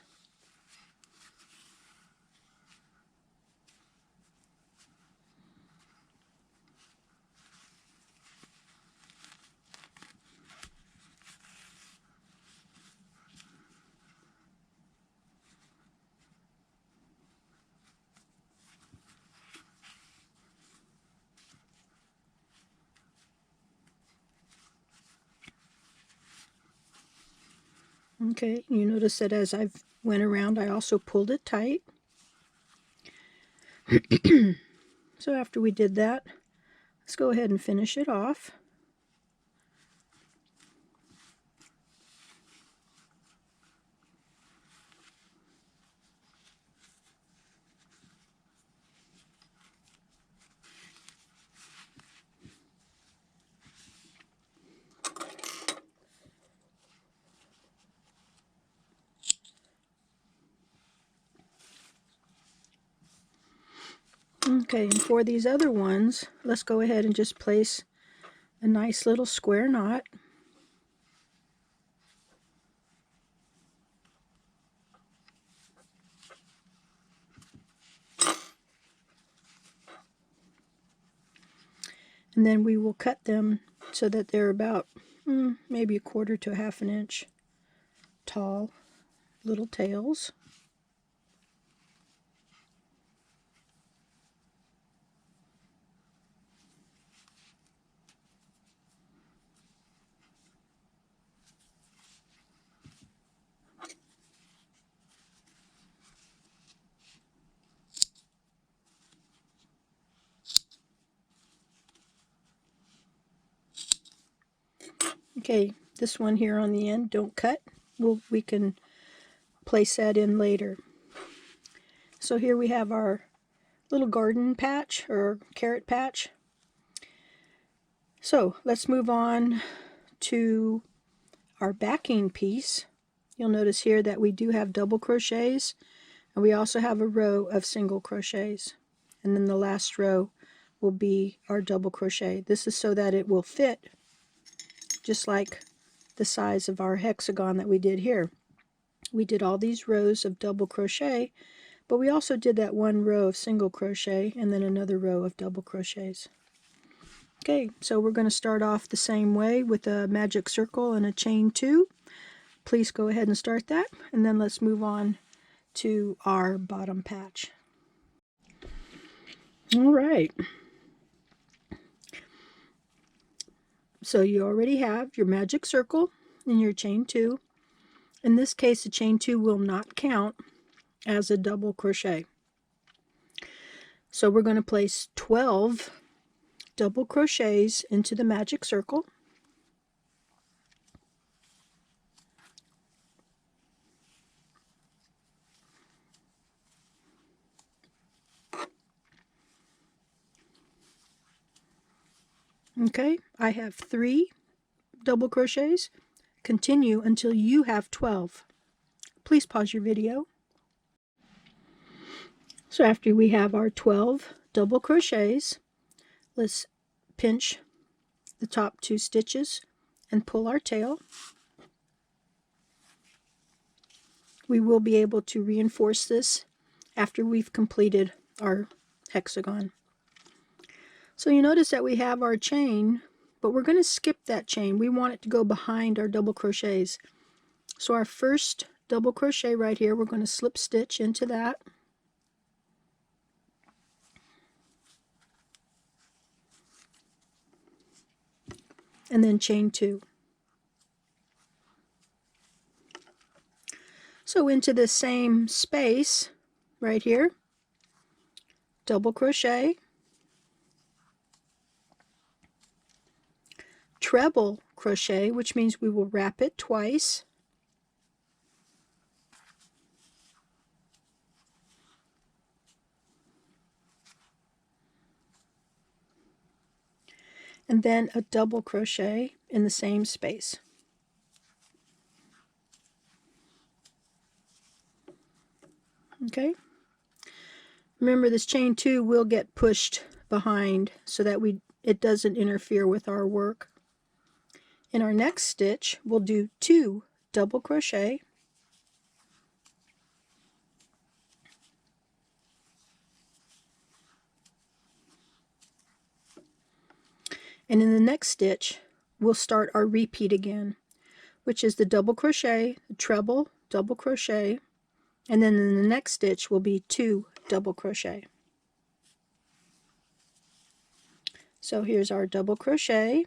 Okay, you notice that as I've went around, I also pulled it tight. So after we did that, let's go ahead and finish it off. Okay, and for these other ones, let's go ahead and just place a nice little square knot. And then we will cut them so that they're about maybe 1/4 to 1/2 inch tall little tails. Okay, this one here on the end, don't cut. We can place that in later. So here we have our little garden patch or carrot patch. So let's move on to our backing piece. You'll notice here that we do have double crochets, and we also have a row of single crochets, and then the last row will be our double crochet. This is so that it will fit just like the size of our hexagon that we did here. We did all these rows of double crochet, but we also did that one row of single crochet and then another row of double crochets. Okay, so we're going to start off the same way with a magic circle and a chain 2. Please go ahead and start that, and then let's move on to our bottom patch. All right. So you already have your magic circle and your chain 2. In this case, the chain 2 will not count as a double crochet. So we're going to place 12 double crochets into the magic circle. Okay, I have 3 double crochets. Continue until you have 12. Please pause your video. So after we have our 12 double crochets, let's pinch the top 2 stitches and pull our tail. We will be able to reinforce this after we've completed our hexagon. So you notice that we have our chain, but we're going to skip that chain. We want it to go behind our double crochets. So our first double crochet right here, we're going to slip stitch into that. And then chain 2. So into the same space right here, double crochet, treble crochet, which means we will wrap it twice, and then a double crochet in the same space. Okay, remember this chain 2 will get pushed behind so that it doesn't interfere with our work. In our next stitch, we'll do 2 double crochet, and in the next stitch we'll start our repeat again, which is the double crochet, the treble, double crochet, and then in the next stitch will be 2 double crochet. So here's our double crochet.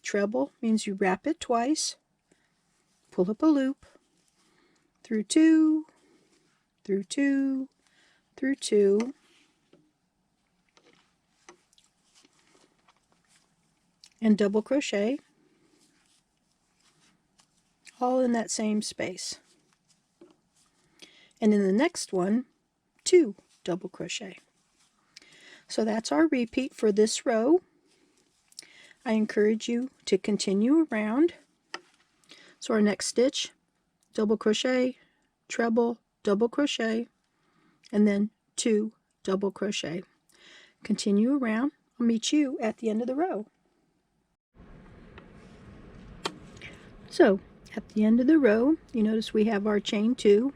Treble means you wrap it twice, pull up a loop, through 2, through 2, through 2, and double crochet, all in that same space. And in the next one, 2 double crochet. So that's our repeat for this row. I encourage you to continue around. So our next stitch, double crochet, treble, double crochet, and then 2 double crochet. Continue around. I'll meet you at the end of the row. So at the end of the row, you notice we have our chain 2.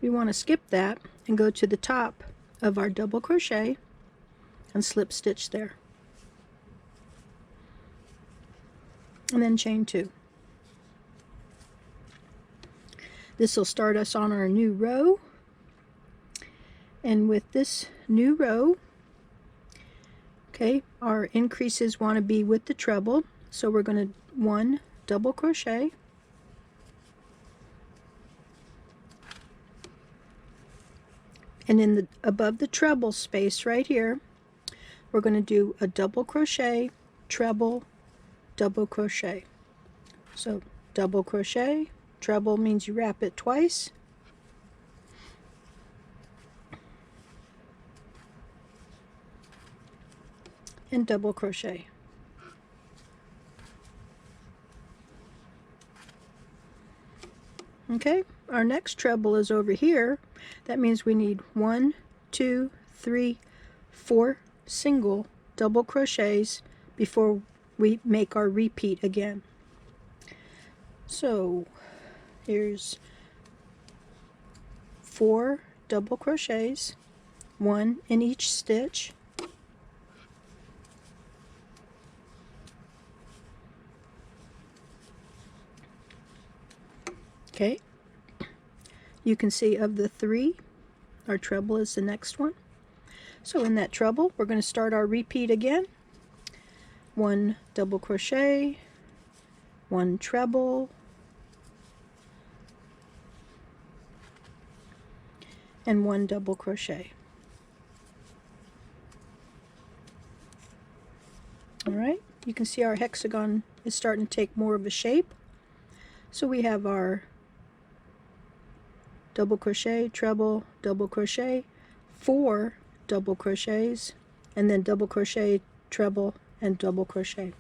We want to skip that and go to the top of our double crochet and slip stitch there. And then chain 2. This will start us on our new row. And with this new row, okay, our increases want to be with the treble. So we're going to 1 double crochet, and in the above the treble space right here, we're going to do a double crochet, treble, double crochet. So double crochet, treble means you wrap it twice, and double crochet. Okay, our next treble is over here. That means we need 1, 2, 3, 4 single double crochets before we make our repeat again. So here's 4 double crochets, 1 in each stitch. Okay, you can see of the 3, our treble is the next one. So in that treble, we're going to start our repeat again. 1 double crochet, 1 treble, and 1 double crochet. Alright, you can see our hexagon is starting to take more of a shape. So we have our double crochet, treble, double crochet, 4 double crochets, and then double crochet, treble, and double crochet.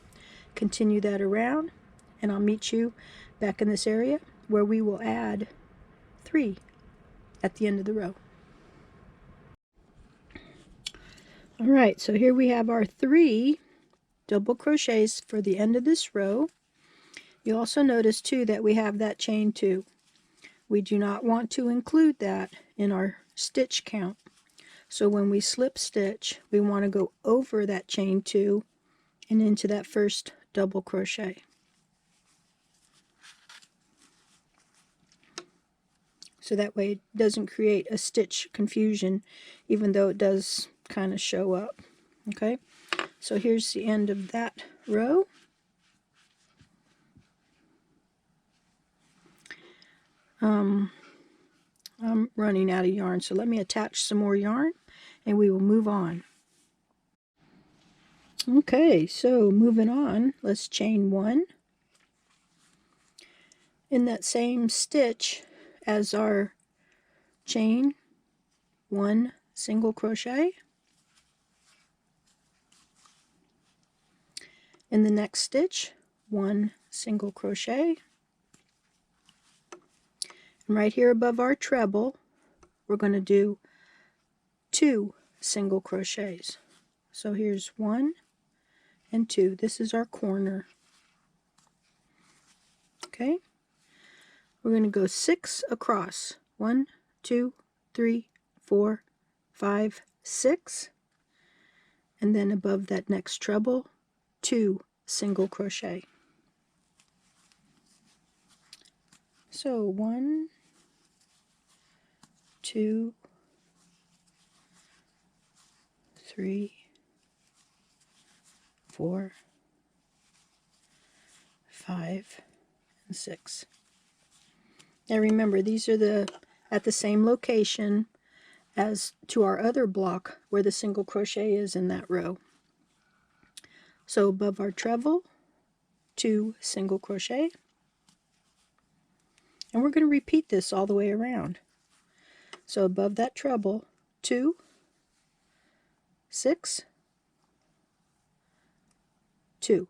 Continue that around, and I'll meet you back in this area where we will add 3 at the end of the row. Alright, so here we have our 3 double crochets for the end of this row. You also notice too that we have that chain 2. We do not want to include that in our stitch count. So when we slip stitch, we want to go over that chain 2 and into that first double crochet. So that way it doesn't create a stitch confusion, even though it does kind of show up. Okay, so here's the end of that row. I'm running out of yarn, so let me attach some more yarn and we will move on. Okay, so moving on, let's chain 1 in that same stitch as our chain, 1 single crochet. In the next stitch, 1 single crochet. And right here above our treble, we're going to do 2 single crochets. So here's 1 and 2. This is our corner. Okay, we're going to go 6 across. 1, 2, 3, 4, 5, 6. And then above that next treble, 2 single crochet. So 1, 2, 3, 4, 5, and 6. Now remember, these are at the same location as to our other block where the single crochet is in that row. So above our treble, 2 single crochet. And we're going to repeat this all the way around. So above that treble, 2, 6, 2.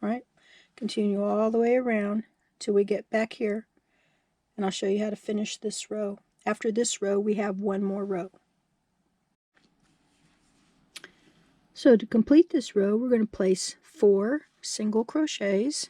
All right, continue all the way around till we get back here, and I'll show you how to finish this row. After this row, we have one more row. So to complete this row, we're going to place 4 single crochets,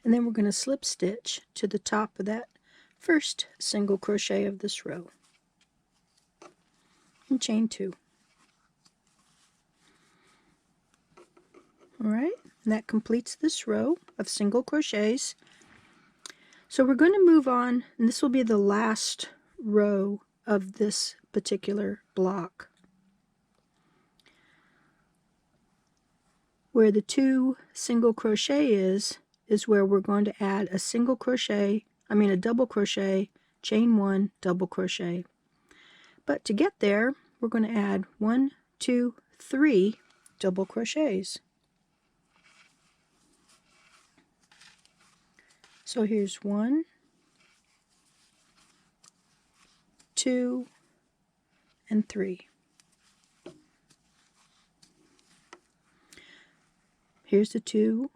and then we're going to slip stitch to the top of that first single crochet of this row and chain 2. Alright, and that completes this row of single crochets. So we're going to move on, and this will be the last row of this particular block. Where the 2 single crochet is where we're going to add a single crochet, a double crochet, chain 1, double crochet. But to get there, we're going to add 1, 2, 3 double crochets. So here's 1, 2, and 3. Here's the 2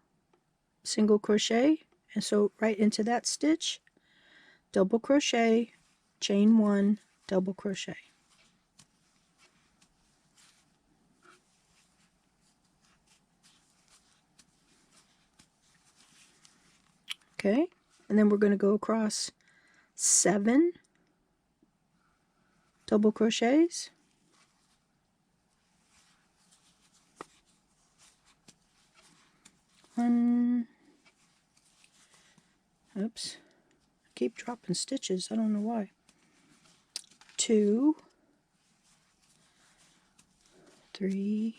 single crochet, and so right into that stitch, double crochet, chain 1, double crochet. Okay, and then we're going to go across 7 double crochets, one, oops, I keep dropping stitches, I don't know why, 2, 3,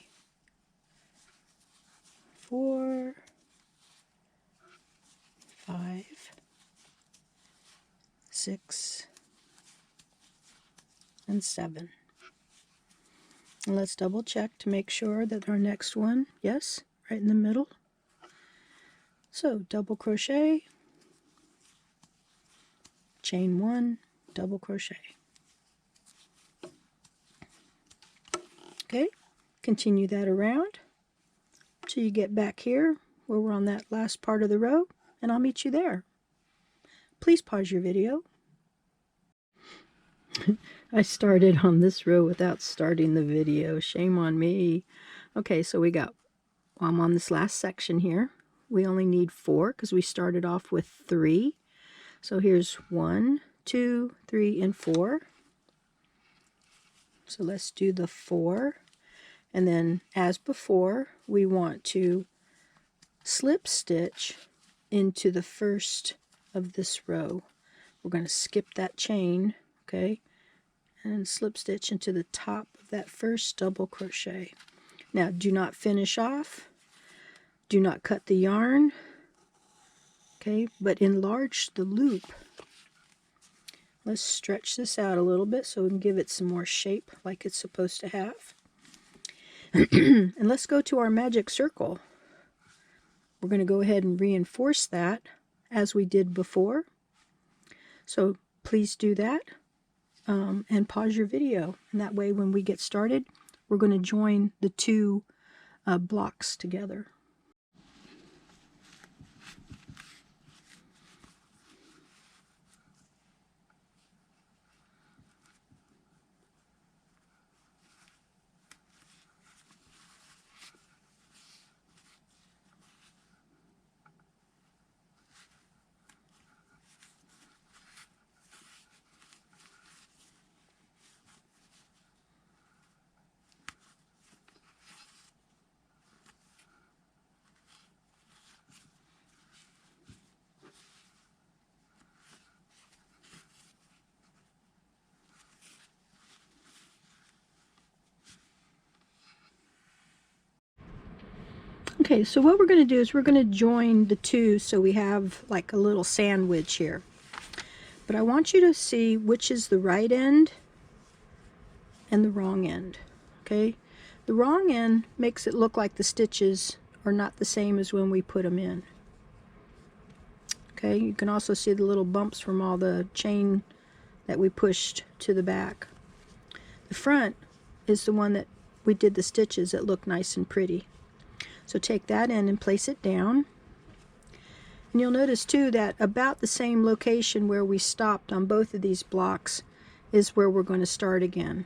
4, 5, 6, and 7. And let's double check to make sure that our next one, yes, right in the middle. So double crochet, chain 1, double crochet. Okay, continue that around till you get back here where we're on that last part of the row, and I'll meet you there. Please pause your video. I started on this row without starting the video. Shame on me. Okay, so I'm on this last section here. We only need 4 because we started off with 3. So here's 1, 2, 3, and 4. So let's do the 4. And then, as before, we want to slip stitch into the first of this row. We're going to skip that chain, okay, and slip stitch into the top of that first double crochet. Now, do not finish off. Do not cut the yarn, okay, but enlarge the loop. Let's stretch this out a little bit so we can give it some more shape like it's supposed to have. And let's go to our magic circle. We're going to go ahead and reinforce that as we did before. So please do that and pause your video. And that way when we get started, we're going to join the 2 blocks together. Okay, so what we're going to do is we're going to join the 2 so we have like a little sandwich here. But I want you to see which is the right end and the wrong end, okay? The wrong end makes it look like the stitches are not the same as when we put them in. Okay, you can also see the little bumps from all the chain that we pushed to the back. The front is the one that we did the stitches that look nice and pretty. So take that end and place it down. And you'll notice too that about the same location where we stopped on both of these blocks is where we're going to start again.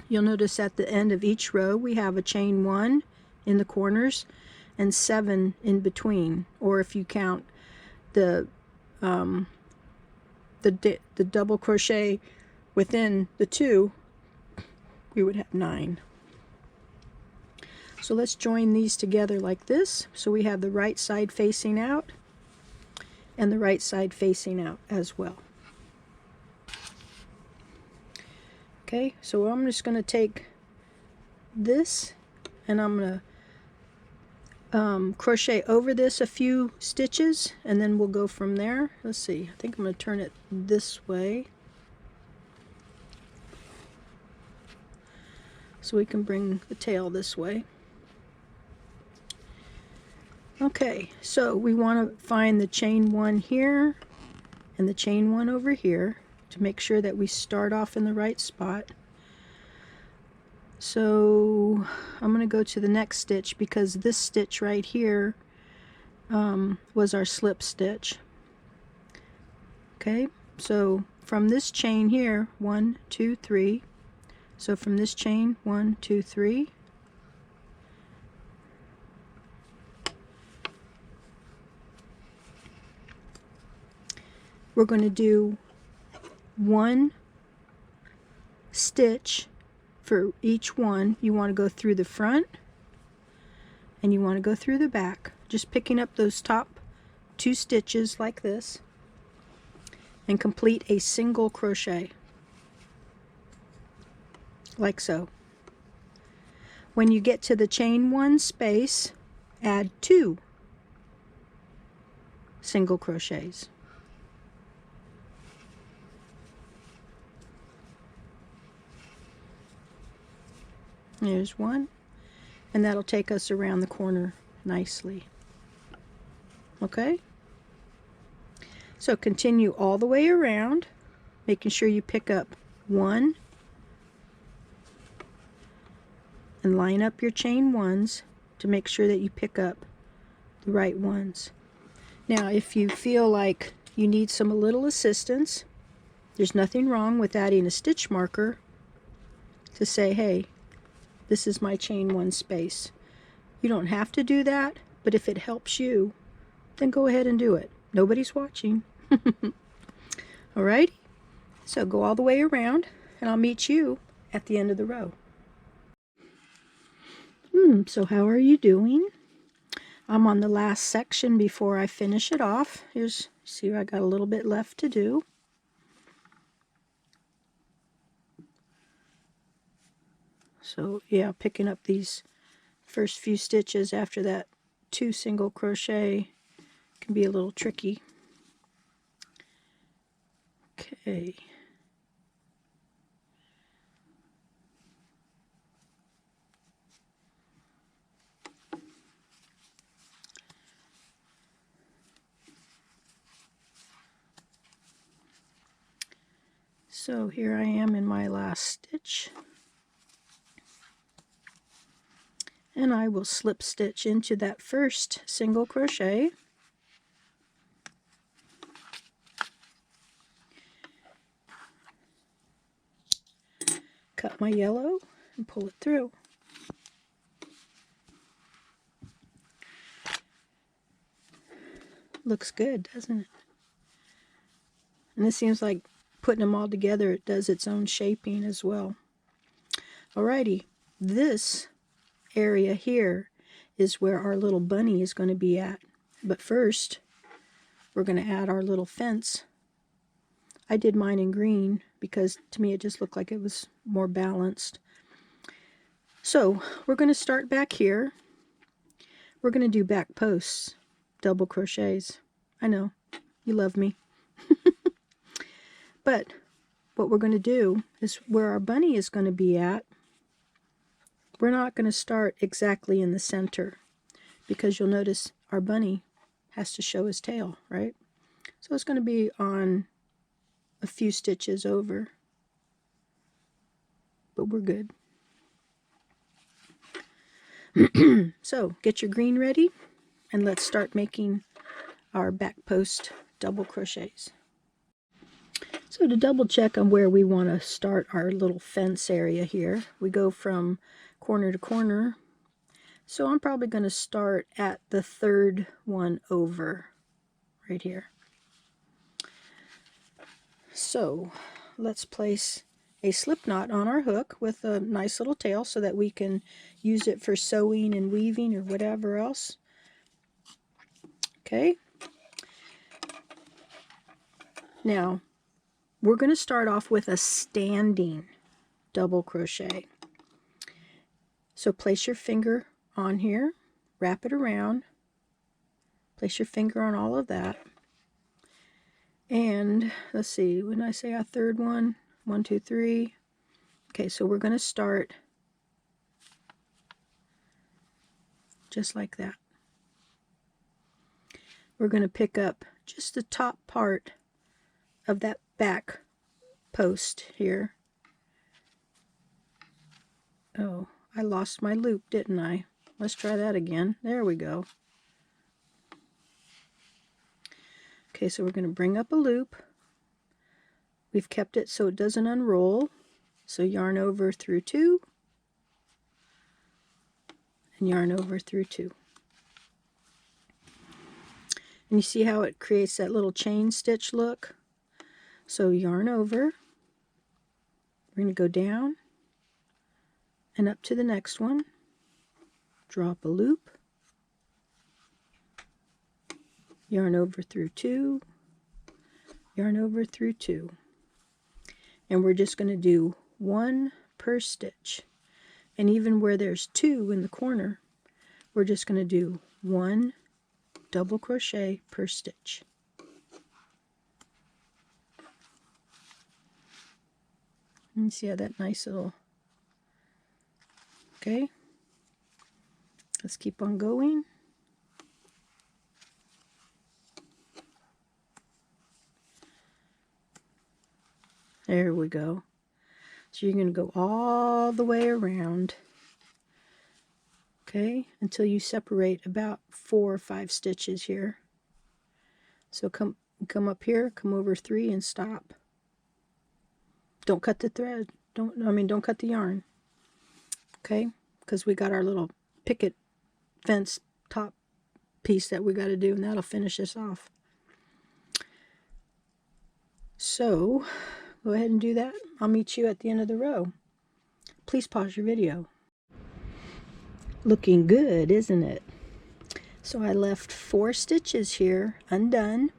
You'll notice at the end of each row we have a chain 1 in the corners and 7 in between, or if you count the double crochet within the 2, we would have 9. So let's join these together like this. So we have the right side facing out and the right side facing out as well. Okay, so I'm just going to take this and I'm going to crochet over this a few stitches and then we'll go from there. Let's see, I think I'm going to turn it this way so we can bring the tail this way. Okay, so we want to find the chain 1 here and the chain 1 over here to make sure that we start off in the right spot. So I'm going to go to the next stitch because this stitch right here was our slip stitch. Okay, so from this chain here, 1, 2, 3. So from this chain, 1, 2, 3. We're going to do 1 stitch for each one. You want to go through the front and you want to go through the back, just picking up those top 2 stitches like this, and complete a single crochet like so. When you get to the chain 1 space, add 2 single crochets. There's 1, and that'll take us around the corner nicely. Okay? So continue all the way around, making sure you pick up 1 and line up your chain 1s to make sure that you pick up the right ones. Now, if you feel like you need a little assistance, there's nothing wrong with adding a stitch marker to say, hey, this is my chain 1 space. You don't have to do that, but if it helps you, then go ahead and do it. Nobody's watching. Alright, so go all the way around, and I'll meet you at the end of the row. So how are you doing? I'm on the last section before I finish it off. Here's, see, I got a little bit left to do. So yeah, picking up these first few stitches after that 2 single crochet can be a little tricky. Okay. So here I am in my last stitch, and I will slip stitch into that first single crochet, cut my yellow and pull it through. Looks good, doesn't it? And it seems like putting them all together, it does its own shaping as well. Alrighty, this area here is where our little bunny is going to be at. But first, we're going to add our little fence. I did mine in green because to me it just looked like it was more balanced. So we're going to start back here. We're going to do back posts, double crochets. I know, you love me. But what we're going to do is where our bunny is going to be at, we're not going to start exactly in the center because you'll notice our bunny has to show his tail, right? So it's going to be on a few stitches over, but we're good. So get your green ready and let's start making our back post double crochets. So to double check on where we want to start our little fence area here, we go from corner to corner. So I'm probably going to start at the 3rd one over right here. So let's place a slip knot on our hook with a nice little tail so that we can use it for sewing and weaving or whatever else. Okay. Now we're going to start off with a standing double crochet. So place your finger on here, wrap it around, place your finger on all of that. And let's see, when I say our 3rd one, 1, 2, 3. Okay, so we're going to start just like that. we're going to pick up just the top part of that back post here. Oh, I lost my loop, didn't I? Let's try that again. There we go. Okay, so we're going to bring up a loop. We've kept it so it doesn't unroll. So yarn over through 2 and yarn over through 2. And you see how it creates that little chain stitch look? So yarn over. We're going to go down and up to the next one. Drop a loop. Yarn over through 2. Yarn over through 2. And we're just going to do 1 per stitch. And even where there's 2 in the corner, we're just going to do 1 double crochet per stitch. And you see how that nice little... Okay, let's keep on going. There we go. So you're going to go all the way around, okay, until you separate about 4 or 5 stitches here. So come up here, come over 3 and stop. Don't cut the thread. Don't cut the yarn. Okay, because we got our little picket fence top piece that we got to do, and that'll finish this off. So go ahead and do that. I'll meet you at the end of the row. Please pause your video. Looking good, isn't it? So I left 4 stitches here undone.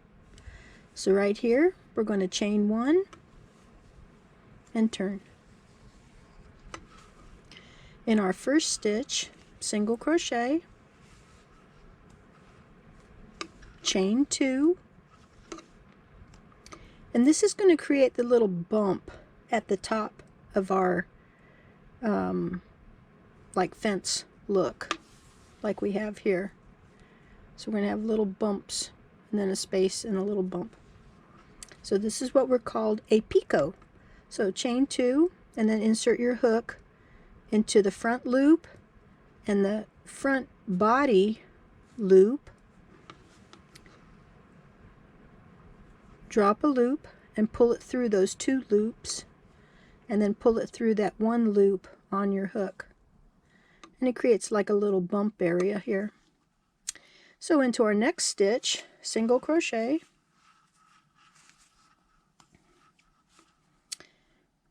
So right here, we're going to chain 1 and turn. In our first stitch, single crochet, chain 2, and this is going to create the little bump at the top of our like fence look, like we have here. So we're going to have little bumps and then a space and a little bump. So this is what we're called a picot. So chain 2 and then insert your hook into the front loop and the front body loop. Drop a loop and pull it through those 2 loops, and then pull it through that 1 loop on your hook, and it creates like a little bump area here. So into our next stitch, single crochet,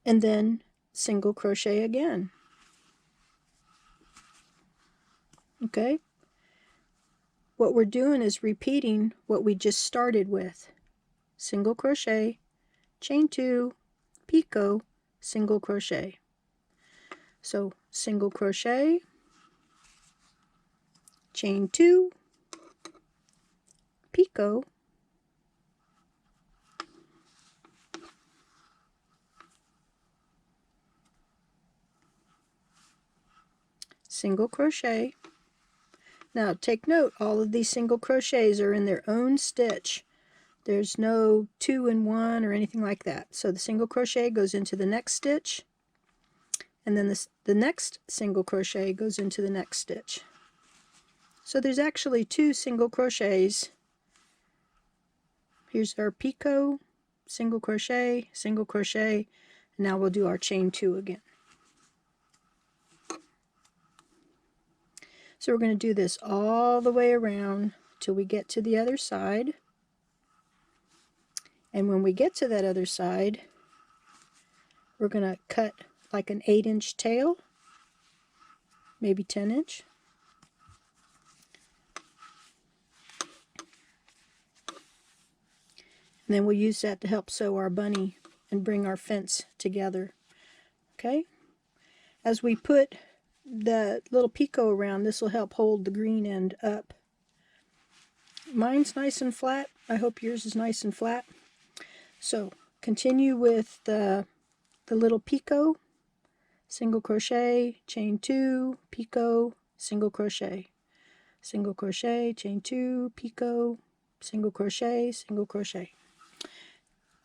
and then single crochet again. Okay, what we're doing is repeating what we just started with. Single crochet, chain 2, picot, single crochet. So single crochet, chain 2, picot, single crochet. Now take note, all of these single crochets are in their own stitch. There's no 2 in 1 or anything like that. So the single crochet goes into the next stitch, and then the next single crochet goes into the next stitch. So there's actually 2 single crochets. Here's our picot, single crochet, and now we'll do our chain 2 again. So we're going to do this all the way around till we get to the other side. And when we get to that other side, we're going to cut like an 8-inch tail, maybe 10-inch. And then we'll use that to help sew our bunny and bring our fence together. Okay? As we put the little picot around, this will help hold the green end up. Mine's nice and flat. I hope yours is nice and flat. So continue with the little picot, single crochet, chain 2, picot, single crochet, chain 2, picot, single crochet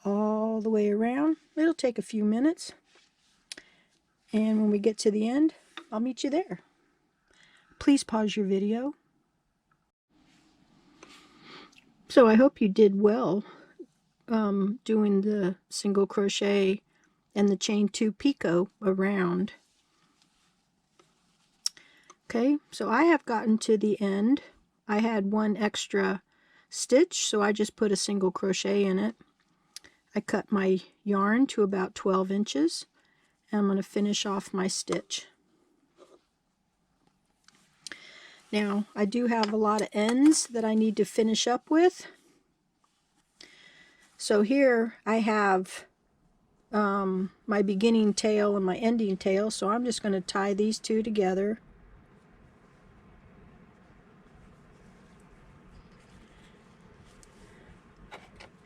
all the way around. It'll take a few minutes, and when we get to the end, I'll meet you there. Please pause your video. So I hope you did well doing the single crochet and the chain 2 picot around. Okay, so I have gotten to the end. I had one extra stitch, so I just put a single crochet in it. I cut my yarn to about 12 inches, and I'm going to finish off my stitch. Now, I do have a lot of ends that I need to finish up with. So here I have my beginning tail and my ending tail, so I'm just going to tie these two together.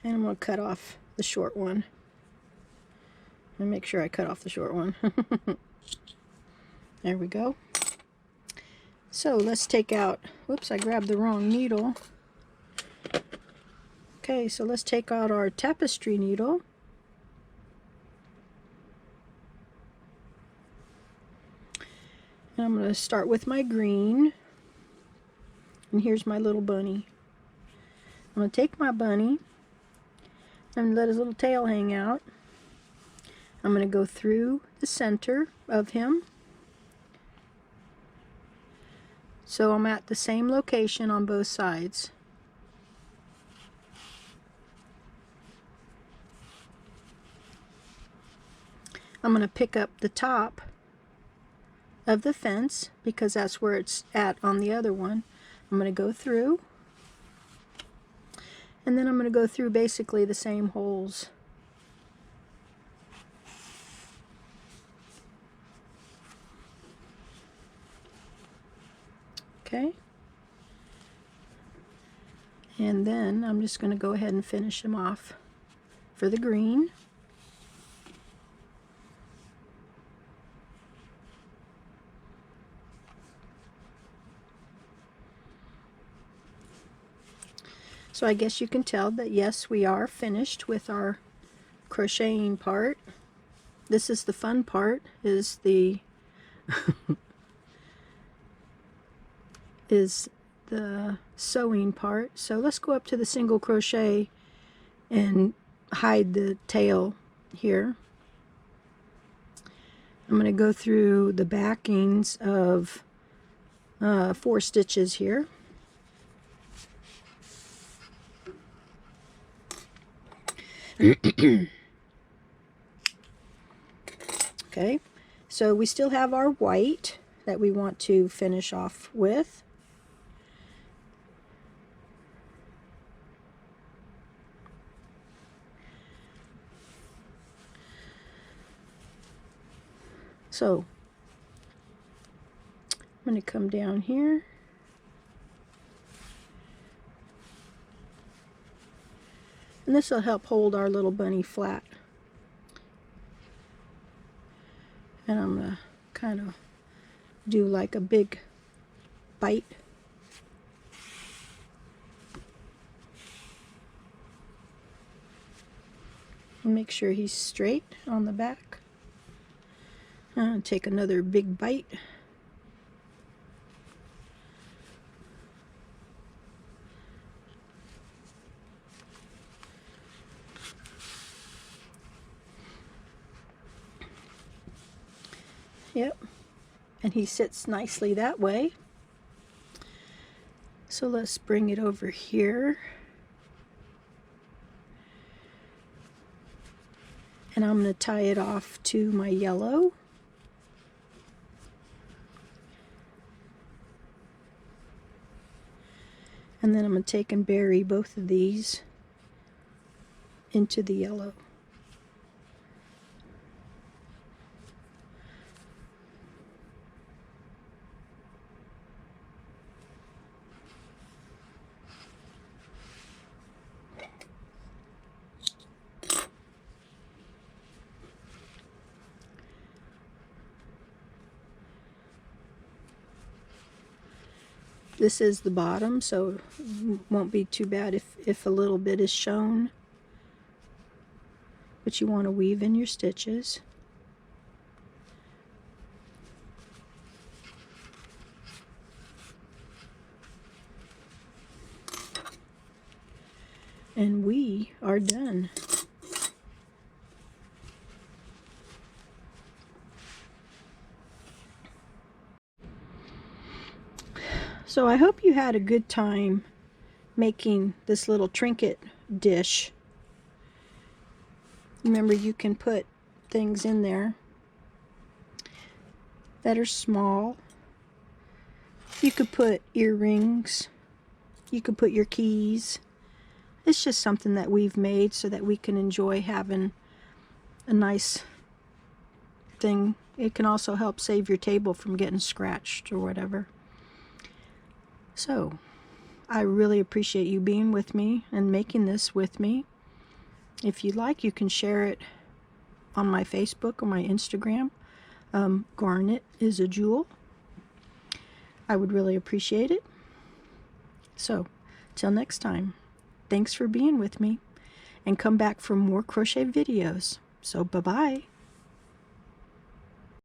And I'm going to cut off the short one. Let me make sure I cut off the short one. There we go. So let's take out, whoops, I grabbed the wrong needle. Okay, so let's take out our tapestry needle. And I'm going to start with my green. And here's my little bunny. I'm going to take my bunny and let his little tail hang out. I'm going to go through the center of him. So I'm at the same location on both sides. I'm going to pick up the top of the fence because that's where it's at on the other one. I'm going to go through, and then I'm going to go through basically the same holes. Okay, and then I'm just going to go ahead and finish them off for the green. So I guess you can tell that yes, we are finished with our crocheting part. This is the fun part, is the sewing part. So let's go up to the single crochet and hide the tail here. I'm going to go through the backings of 4 stitches here. Okay, so we still have our white that we want to finish off with. So I'm going to come down here. And this will help hold our little bunny flat. And I'm going to kind of do like a big bite. And make sure he's straight on the back. And take another big bite. Yep, and he sits nicely that way. So let's bring it over here. And I'm going to tie it off to my yellow. And then I'm going to take and bury both of these into the yellow. This is the bottom, so it won't be too bad if a little bit is shown. But you want to weave in your stitches. And we are done. So I hope you had a good time making this little trinket dish. Remember, you can put things in there that are small. You could put earrings. You could put your keys. It's just something that we've made so that we can enjoy having a nice thing. It can also help save your table from getting scratched or whatever. So, I really appreciate you being with me and making this with me. If you like, you can share it on my Facebook or my Instagram. Garnet is a jewel. I would really appreciate it. So, till next time, thanks for being with me, and come back for more crochet videos. So, bye-bye.